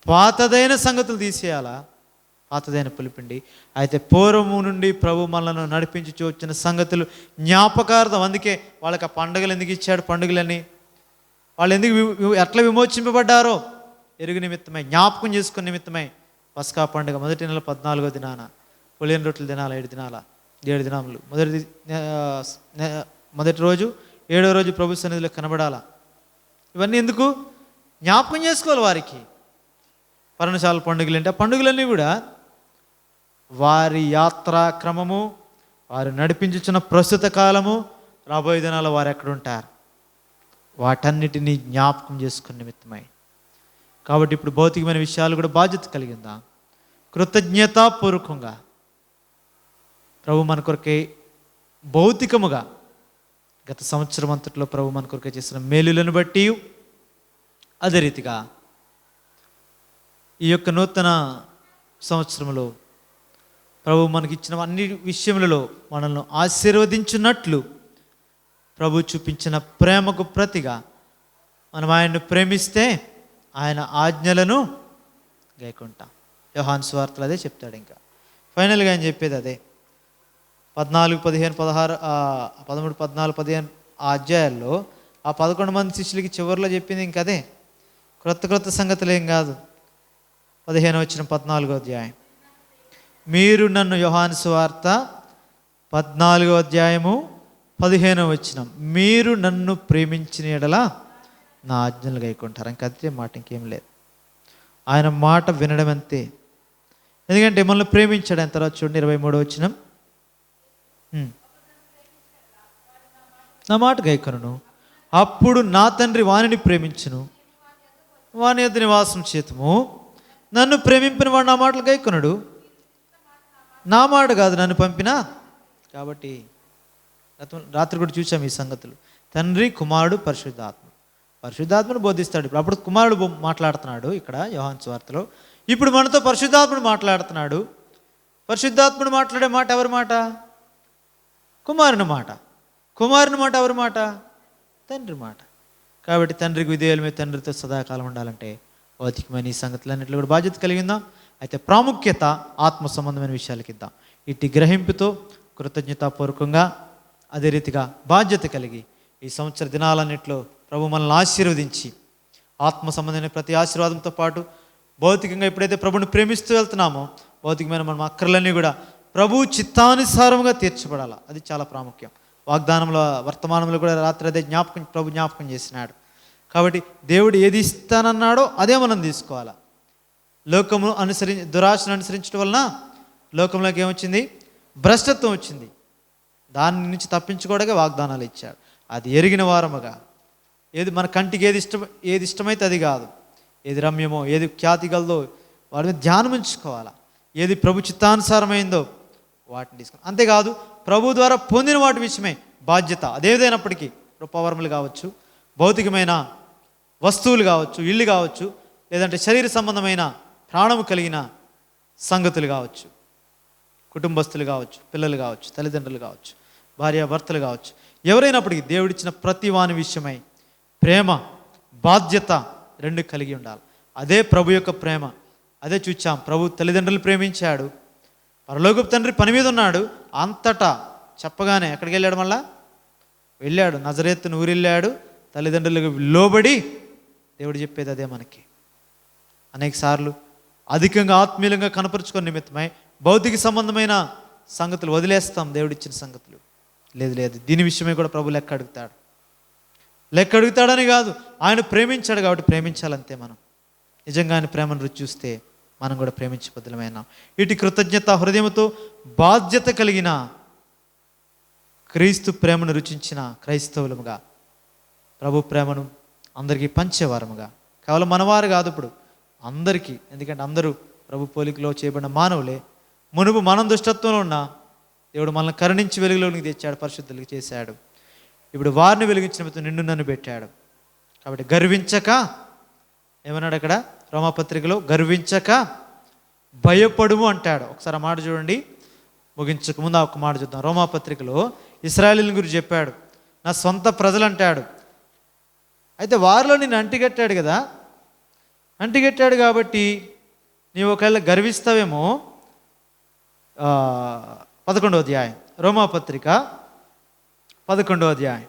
పాతదైన సంగతులు తీసేయాలా, పాతదైన పులిపిండి. అయితే పూర్వము నుండి ప్రభు మనలను నడిపించి వచ్చిన సంగతులు జ్ఞాపకార్థం. అందుకే వాళ్ళకి ఆ పండుగలు ఎందుకు ఇచ్చాడు? పండుగలని వాళ్ళు ఎట్లా విమోచింపబడ్డారో ఎరుగు నిమిత్తమై, జ్ఞాపకం చేసుకునే నిమిత్తమై పస్కా పండుగ మొదటి నెల 14వ దినాన పులియని రొట్టెల దినాల 7 దినాలు మొదటి రోజు 7వ రోజు ప్రభు సన్నిధిలో కనబడాలా. ఇవన్నీ ఎందుకు? జ్ఞాపకం చేసుకోవాలి వారికి. పర్ణశాల పండుగలు అంటే ఆ పండుగలన్నీ కూడా వారి యాత్రా క్రమము, వారు నడిపించుచున్న ప్రస్తుత కాలము, రాబోయే దినాల్లో వారు ఎక్కడుంటారు, వాటన్నిటినీ జ్ఞాపకం చేసుకునే నిమిత్తమై. కాబట్టి ఇప్పుడు భౌతికమైన విషయాలు కూడా బాధ్యత కలిగిందా, కృతజ్ఞతాపూర్వకంగా ప్రభు మన కొరకే భౌతికముగా గత సంవత్సరం అంతట్లో ప్రభు మన కొరకే చేసిన మేలులను బట్టి, అదే రీతిగా ఈ యొక్క నూతన సంవత్సరంలో ప్రభు మనకిచ్చిన అన్ని విషయములలో మనల్ని ఆశీర్వదించినట్లు ప్రభు చూపించిన ప్రేమకు ప్రతిగా మనం ఆయన్ను ప్రేమిస్తే ఆయన ఆజ్ఞలను గైకుంటాం. యోహాను సువార్తలు అదే చెప్తాడు. ఇంకా ఫైనల్గా ఆయన చెప్పేది అదే. 14, 15, 16, 13, 14, 15 ఆ అధ్యాయాల్లో ఆ 11 మంది శిష్యులకి చివరిలో చెప్పింది ఇంకా అదే. క్రొత్త సంగతులు ఏం కాదు. 15వ వచనం 14వ అధ్యాయం. మీరు నన్ను, యోహాను సువార్త 14వ అధ్యాయము 15వ వచనం, మీరు నన్ను ప్రేమించిన యెడల నా ఆజ్ఞలు గైకుంటారు. ఇంకా అదే మాట, ఇంకేం లేదు. ఆయన మాట వినడం అంతే. ఎందుకంటే మనల్ని ప్రేమించాడు. ఆయన తర్వాత చూడండి 23వ వచనం, నా మాట గైకొనును, అప్పుడు నా తండ్రి వానిని ప్రేమించును, వాని యొద్ద నివాసం చేతుము. నన్ను ప్రేమింపిన వాడు నా మాటలు గైకొనడు. నా మాట కాదు, నన్ను పంపినా. కాబట్టి రాత్రి కూడా చూసాం ఈ సంగతులు. తండ్రి, కుమారుడు, పరిశుద్ధాత్మను బోధిస్తాడు. అప్పుడు కుమారుడు మాట్లాడుతున్నాడు ఇక్కడ యోహాను సువార్తలో. ఇప్పుడు మనతో పరిశుద్ధాత్ముడు మాట్లాడుతున్నాడు. పరిశుద్ధాత్ముడు మాట్లాడే మాట ఎవరి మాట? కుమారుని మాట. కుమారుని మాట ఎవరి మాట? తండ్రి మాట. కాబట్టి తండ్రికి విధేయులమే, తండ్రితో సదాకాలం ఉండాలంటే భౌతికమైన ఈ సంగతులన్నింటిలో కూడా బాధ్యత కలిగిందాం. అయితే ప్రాముఖ్యత ఆత్మ సంబంధమైన విషయాలకి ఇద్దాం. ఇటు గ్రహింపుతో కృతజ్ఞతాపూర్వకంగా, అదే రీతిగా బాధ్యత కలిగి ఈ సంవత్సర దినాలన్నింటిలో ప్రభు మనల్ని ఆశీర్వదించి ఆత్మ సంబంధమైన ప్రతి ఆశీర్వాదంతో పాటు భౌతికంగా ఎప్పుడైతే ప్రభుని ప్రేమిస్తూ వెళ్తున్నామో భౌతికమైన మన అక్కర్లన్నీ కూడా ప్రభు చిత్తానుసారంగా తీర్చబడాలి. అది చాలా ప్రాముఖ్యం. వాగ్దానంలో వర్తమానంలో కూడా రాత్రి అదే ప్రభు జ్ఞాపకం చేసినాడు. కాబట్టి దేవుడు ఏది ఇస్తానన్నాడో అదే మనం తీసుకోవాలా. లోకము దురాశను అనుసరించడం వలన లోకంలోకి ఏమొచ్చింది? భ్రష్టత్వం వచ్చింది. దాని నుంచి తప్పించుకోవడానికి వాగ్దానాలు ఇచ్చాడు. అది ఎరిగిన వారముగా ఏది మన కంటికి ఏది ఇష్టమైతే అది కాదు, ఏది రమ్యమో, ఏది ఖ్యాతి గలదో వాటి మీద ధ్యానం ఉంచుకోవాలా. ఏది ప్రభు చిత్తానుసారమైందో వాటిని తీసుకోవాలి. అంతేకాదు ప్రభు ద్వారా పొందిన వాటి విషయమే బాధ్యత. అదేదైనప్పటికీ రూపవరములు కావచ్చు, భౌతికమైన వస్తువులు కావచ్చు, ఇల్లు కావచ్చు, లేదంటే శరీర సంబంధమైన ప్రాణము కలిగిన సంగతులు కావచ్చు, కుటుంబస్తులు కావచ్చు, పిల్లలు కావచ్చు, తల్లిదండ్రులు కావచ్చు, భార్యాభర్తలు కావచ్చు, ఎవరైనప్పటికీ దేవుడిచ్చిన ప్రతి వాని విషయమై ప్రేమ, బాధ్యత రెండు కలిగి ఉండాలి. అదే ప్రభు యొక్క ప్రేమ. అదే చూచాం. ప్రభు తల్లిదండ్రులు ప్రేమించాడు. పరలోకపు తండ్రి పని మీద ఉన్నాడు. అంతటా చెప్పగానే ఎక్కడికి వెళ్ళాడు? మళ్ళా వెళ్ళాడు, నజరేతును ఊరెళ్ళాడు. తల్లిదండ్రులకు లోబడి దేవుడు చెప్పేది అదే. మనకి అనేక సార్లు అధికంగా ఆత్మీయంగా కనపరుచుకునే నిమిత్తమై భౌతిక సంబంధమైన సంగతులు వదిలేస్తాం. దేవుడిచ్చిన సంగతులు లేదు. దీని విషయమే కూడా ప్రభు లెక్క అడుగుతాడని కాదు, ఆయన ప్రేమించాడు కాబట్టి ప్రేమించాలంతే. మనం నిజంగా ఆయన ప్రేమను రుచి చూస్తే మనం కూడా ప్రేమించే బదులమైన ఇటు కృతజ్ఞత హృదయంతో బాధ్యత కలిగిన క్రీస్తు ప్రేమను రుచించిన క్రైస్తవులముగా ప్రభు ప్రేమను అందరికీ పంచేవారముగా, కేవలం మనవారు కాదు, ఇప్పుడు అందరికీ. ఎందుకంటే అందరూ ప్రభు పోలికలో చేయబడిన మానవులే. మునుపు మనం దుష్టత్వంలో ఉన్న దేవుడు మనల్ని కరుణించి వెలుగులోనికి తెచ్చాడు, పరిశుద్ధులకి చేశాడు. ఇప్పుడు వారిని వెలిగించిన నిన్ను నన్ను పెట్టాడు. కాబట్టి గర్వించక, ఏమన్నాడు అక్కడ రోమాపత్రికలో? గర్వించక భయపడుము అంటాడు. ఒకసారి ఆ మాట చూడండి. ముగించక ముందు ఒక మాట చూద్దాం. రోమాపత్రికలో ఇశ్రాయేలీయుల గురించి చెప్పాడు. నా సొంత ప్రజలు అంటాడు. అయితే వారిలో నిన్ను అంటిగట్టాడు కదా. అంటిగట్టాడు కాబట్టి నీవు ఒకవేళ గర్విస్తావేమో. 11వ అధ్యాయం రోమాపత్రిక 11వ అధ్యాయం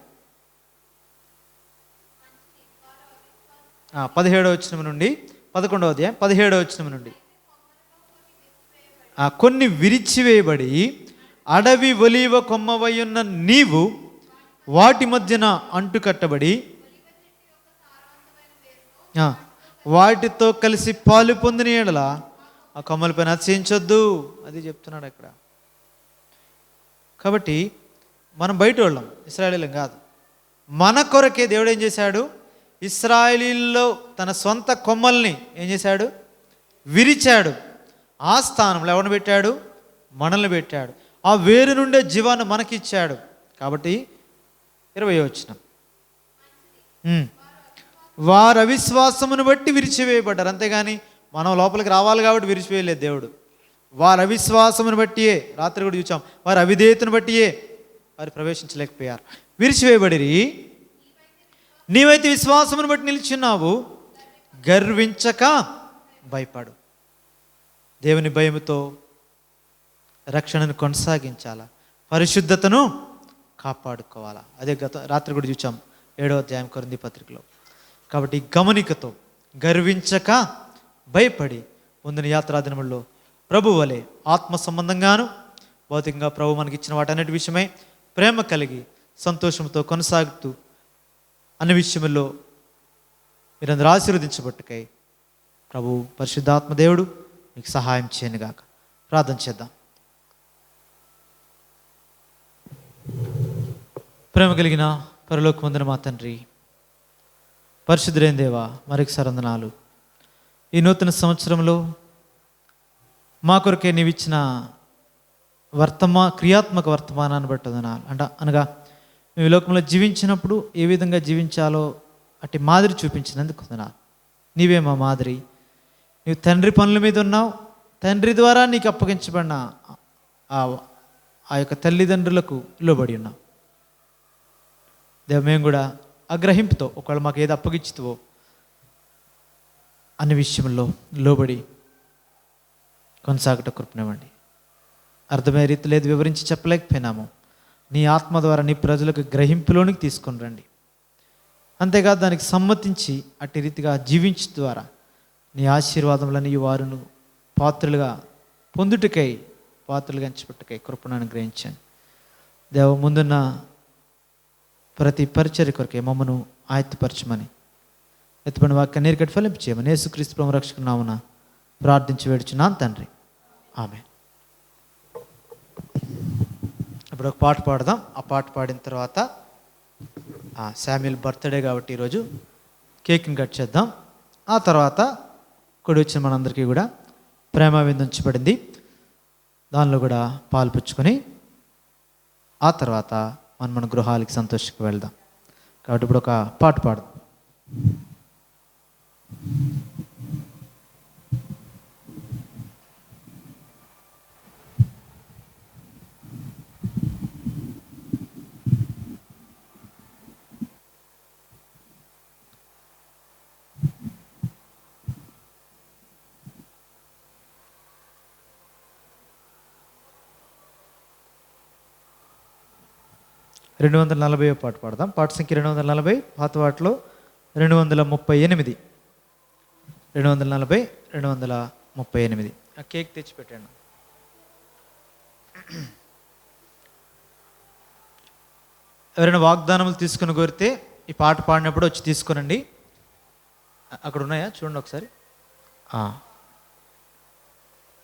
17వ వచనం నుండి 11వ అధ్యాయం 17వ వచనం నుండి కొన్ని విరిచివేయబడి అడవి ఒలీవ కొమ్మవయ్యున్న నీవు వాటి మధ్యన అంటుకట్టబడి వాటితో కలిసి పాలు పొందిన యెడల ఆ కొమ్మలపైన అతిశయించొద్దు. అది చెప్తున్నాడు అక్కడ. కాబట్టి మనం బయట వాళ్ళం, ఇశ్రాయేలీయులం కాదు. మన కొరకే దేవుడు ఏం చేశాడు? ఇశ్రాయేలీయుల్లో తన సొంత కొమ్మల్ని ఏం చేశాడు? విరిచాడు. ఆ స్థానంలో ఎవరిని పెట్టాడు? మనల్ని పెట్టాడు. ఆ వేరు నుండే జీవాన్ని మనకిచ్చాడు. కాబట్టి 20వ వచనం, వారు అవిశ్వాసమును బట్టి విరిచివేయబడ్డారు. అంతేగాని మనం లోపలికి రావాలి కాబట్టి విరిచివేయలేదు దేవుడు. వారు అవిశ్వాసమును బట్టియే, రాత్రి కూడా చూసాం, వారు అవిధేయతను బట్టియే వారు ప్రవేశించలేకపోయారు. విరిచివేయబడిరి. నీవైతే విశ్వాసమును బట్టి నిలిచున్నావు, గర్వించక భయపడు. దేవుని భయముతో రక్షణను కొనసాగించాలా, పరిశుద్ధతను కాపాడుకోవాలా. అదే రాత్రి కూడా చూసాం 7వ అధ్యాయం కొరింథీ పత్రికలో. కాబట్టి గమనికతో గర్వించక భయపడి ముందున యాత్రా దినముల్లో ప్రభు వలె ఆత్మ సంబంధంగాను భౌతికంగా ప్రభు మనకి ఇచ్చిన వాటన్నిటి విషయమై ప్రేమ కలిగి సంతోషంతో కొనసాగుతూ అన్ని విషయముల్లో మీరందరూ ఆశీర్వదించబట్టుకై ప్రభు పరిశుద్ధాత్మ దేవుడు మీకు సహాయం చేయనుగాక. ప్రార్థన చేద్దాం. ప్రేమ కలిగిన పరలోకమందున మా తండ్రి, పరిశుద్ధులైన దేవా, మరొకసారి వందనాలు. ఈ నూతన సంవత్సరంలో మా కొరకే నీవిచ్చిన క్రియాత్మక వర్తమానాన్ని బట్టి వందనాలు. అనగా మేము ఈ లోకంలో జీవించినప్పుడు ఏ విధంగా జీవించాలో అట్టి మాదిరి చూపించినందుకు వందనాలు. నీవే మా మాదిరి. నీవు తండ్రి పనుల మీద ఉన్నావు. తండ్రి ద్వారా నీకు అప్పగించబడిన ఆ యొక్క తల్లిదండ్రులకు లోబడి ఉన్నావు. దేవ, మేము కూడా అగ్రహింపుతో ఒకవేళ మాకు ఏది అప్పగిచ్చుతావో అన్ని విషయంలో లోబడి కొనసాగట కృపనివ్వండి. అర్థమయ్యే రీతిలో ఏది వివరించి చెప్పలేకపోయినాము, నీ ఆత్మ ద్వారా నీ ప్రజలకు గ్రహింపులోనికి తీసుకొని రండి. అంతేకాదు దానికి సమ్మతించి అట్టి రీతిగా జీవించు ద్వారా నీ ఆశీర్వాదములని వారును పాత్రలుగా పొందుటకై, పాత్రలుగా ఎంచబట్టుకై కృపను అనుగ్రహించండి. దేవ, ముందున్న ప్రతి పరిచర్య కొరకే మమ్మను ఆయత్తపరచమని, ఎత్తుపడిన వాక్యాన్ని నీరు కట్టి ఫలింపు చేయమని యేసుక్రీస్తు ప్రభువు రక్షకునామమున ప్రార్థించి వేడుచున్నాను తండ్రి, ఆమేన్. ఇప్పుడు ఒక పాట పాడదాం. ఆ పాట పాడిన తర్వాత శామ్యూల్ బర్త్డే కాబట్టి ఈరోజు కేక్ని కట్ చేద్దాం. ఆ తర్వాత కూడి వచ్చిన మనందరికీ కూడా ప్రేమ విందుంచబడింది, దానిలో కూడా పాలు పుచ్చుకొని ఆ తర్వాత మన గృహాలకి సంతోషంగా వెళ్దాం. కాబట్టి ఇప్పుడు ఒక పాట పాడదాం. రెండు 240 పాట పాడదాం. పాట సంఖ్య 240, పాత వాటిలో 238. 240, 238. ఆ కేక్ తెచ్చిపెట్టాను. ఎవరైనా వాగ్దానములు తీసుకుని కోరితే ఈ పాట పాడినప్పుడు వచ్చి తీసుకునండి. అక్కడ ఉన్నాయా చూడండి ఒకసారి.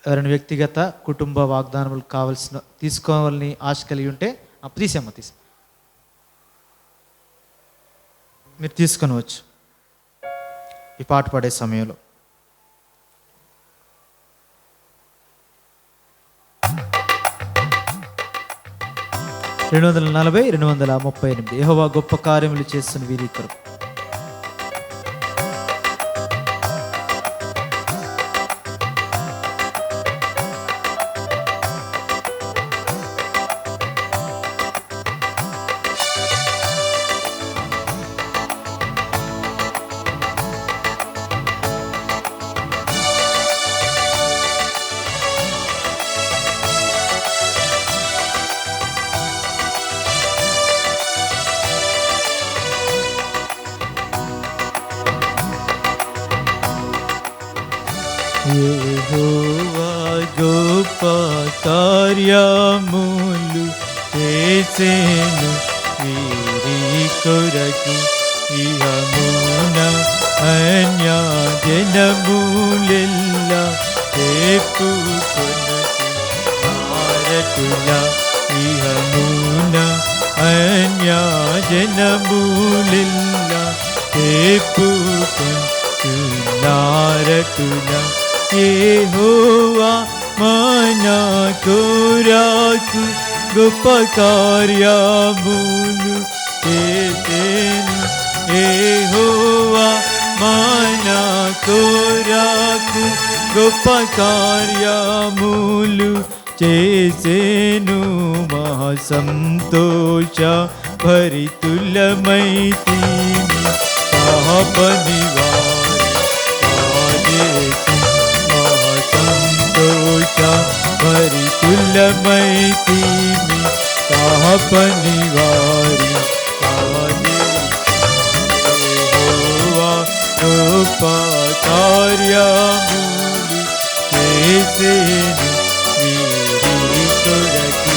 ఎవరైనా వ్యక్తిగత కుటుంబ వాగ్దానములు కావాల్సిన తీసుకోవాలని ఆశ కలిగి ఉంటే తీసేమ్మా, మీరు తీసుకొనవచ్చు ఈ పాట పాడే సమయంలో. రెండు 240, 238. యెహోవా గొప్ప కార్యములు చేస్తున్న వీరి కొరకు. యెహోవా గొప్ప కార్యములు చేసెను వీరి కొరకు, ఇహమున అన్యజనములెల్లా చెప్పుకొనుచు నారటులా, ఇహమున అన్యజనములెల్లా చెప్పుకొనుచు నారటులా. యెహోవా మన కొరకు గొప్ప కార్యములు చేసెను, యెహోవా మన కొరకు గొప్ప కార్యములు చేసెను. మహా సంతోష భరితులమైతిమి పాపనివారి సంతోష భరితులమైతిమి పాపనివారి. యెహోవా గొప్ప కార్యములు చేసెను వీరి కొరకు,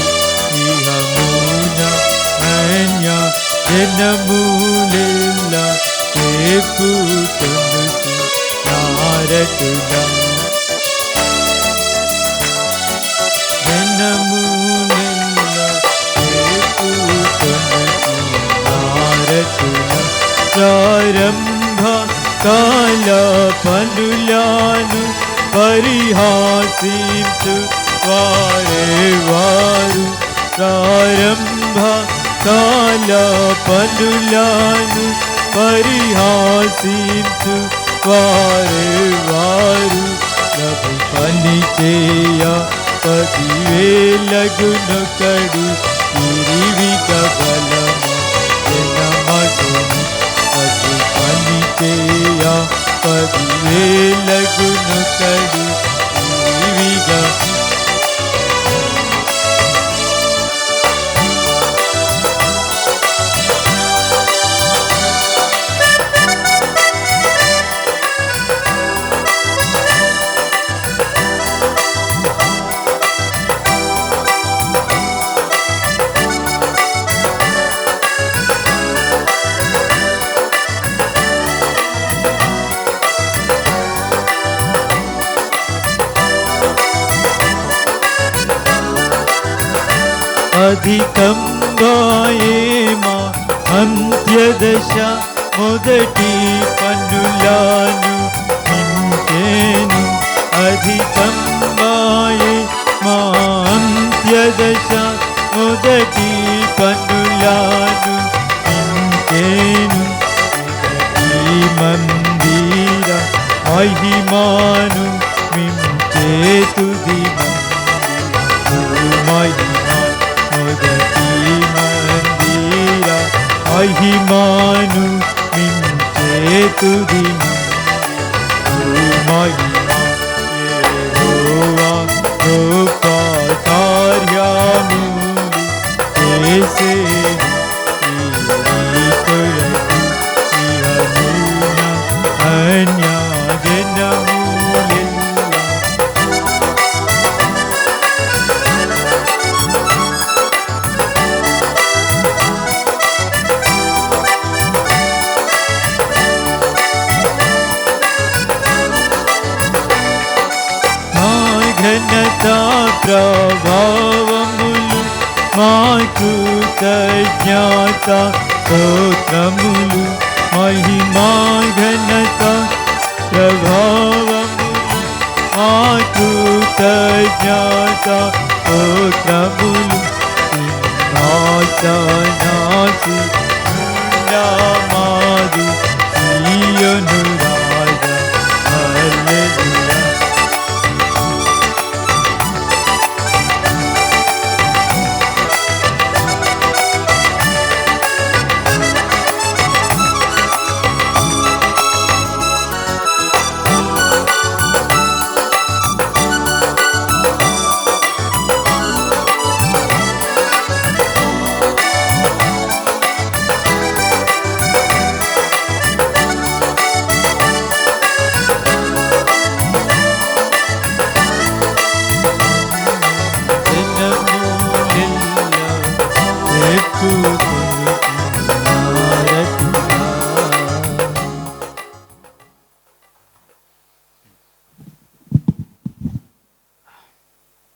ఇహమున అన్యజనములెల్లా చెప్పుకొనుచు నారటులా, జనములెల్లా చెప్పుకొనుచు నారటులా. ప్రారంభ కాల పనులను పరిహాసించు వారు, ప్రారంభ కాల పనులను పరిహాసించు వారు, ప్రభు పని చేయ 10,000 ఇరివిక బలమ జనమగును ప్రభు పని చేయ 10,000 కడు ఈవిగా అధికంగాయేమా అంత్యదశ మొదటి పన్నులను నింపేను అధికంగాయే మా అంత్యదశ మొదటి పన్నులను నింపేను ఈ మందిర మహిమాను మించేతుది మహిమా మొదటి మందిర మహిమాను మించేతుది మహిమా యెహోవా గొప్ప కార్యములు చేసేను ఈ కొరకు ఇహమున అన్యజనములెల్ల ఘనత ప్రభావములు మాకు జ్ఞాత స్తోత్రములు మహిమా ఘనత ప్రభావములు మాకు జ్ఞాత స్తోత్రములు సింహాసనాసి మాదు సీయోను రాజా హల్లెలూయా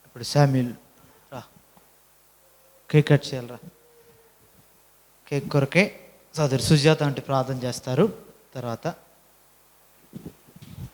ఇప్పుడు శామ్యూల్ రా, కేక్ కట్ చేయాలరా. కేక్ కొరకే సోదరి సుజాత అంటే ప్రార్థన చేస్తారు. తర్వాత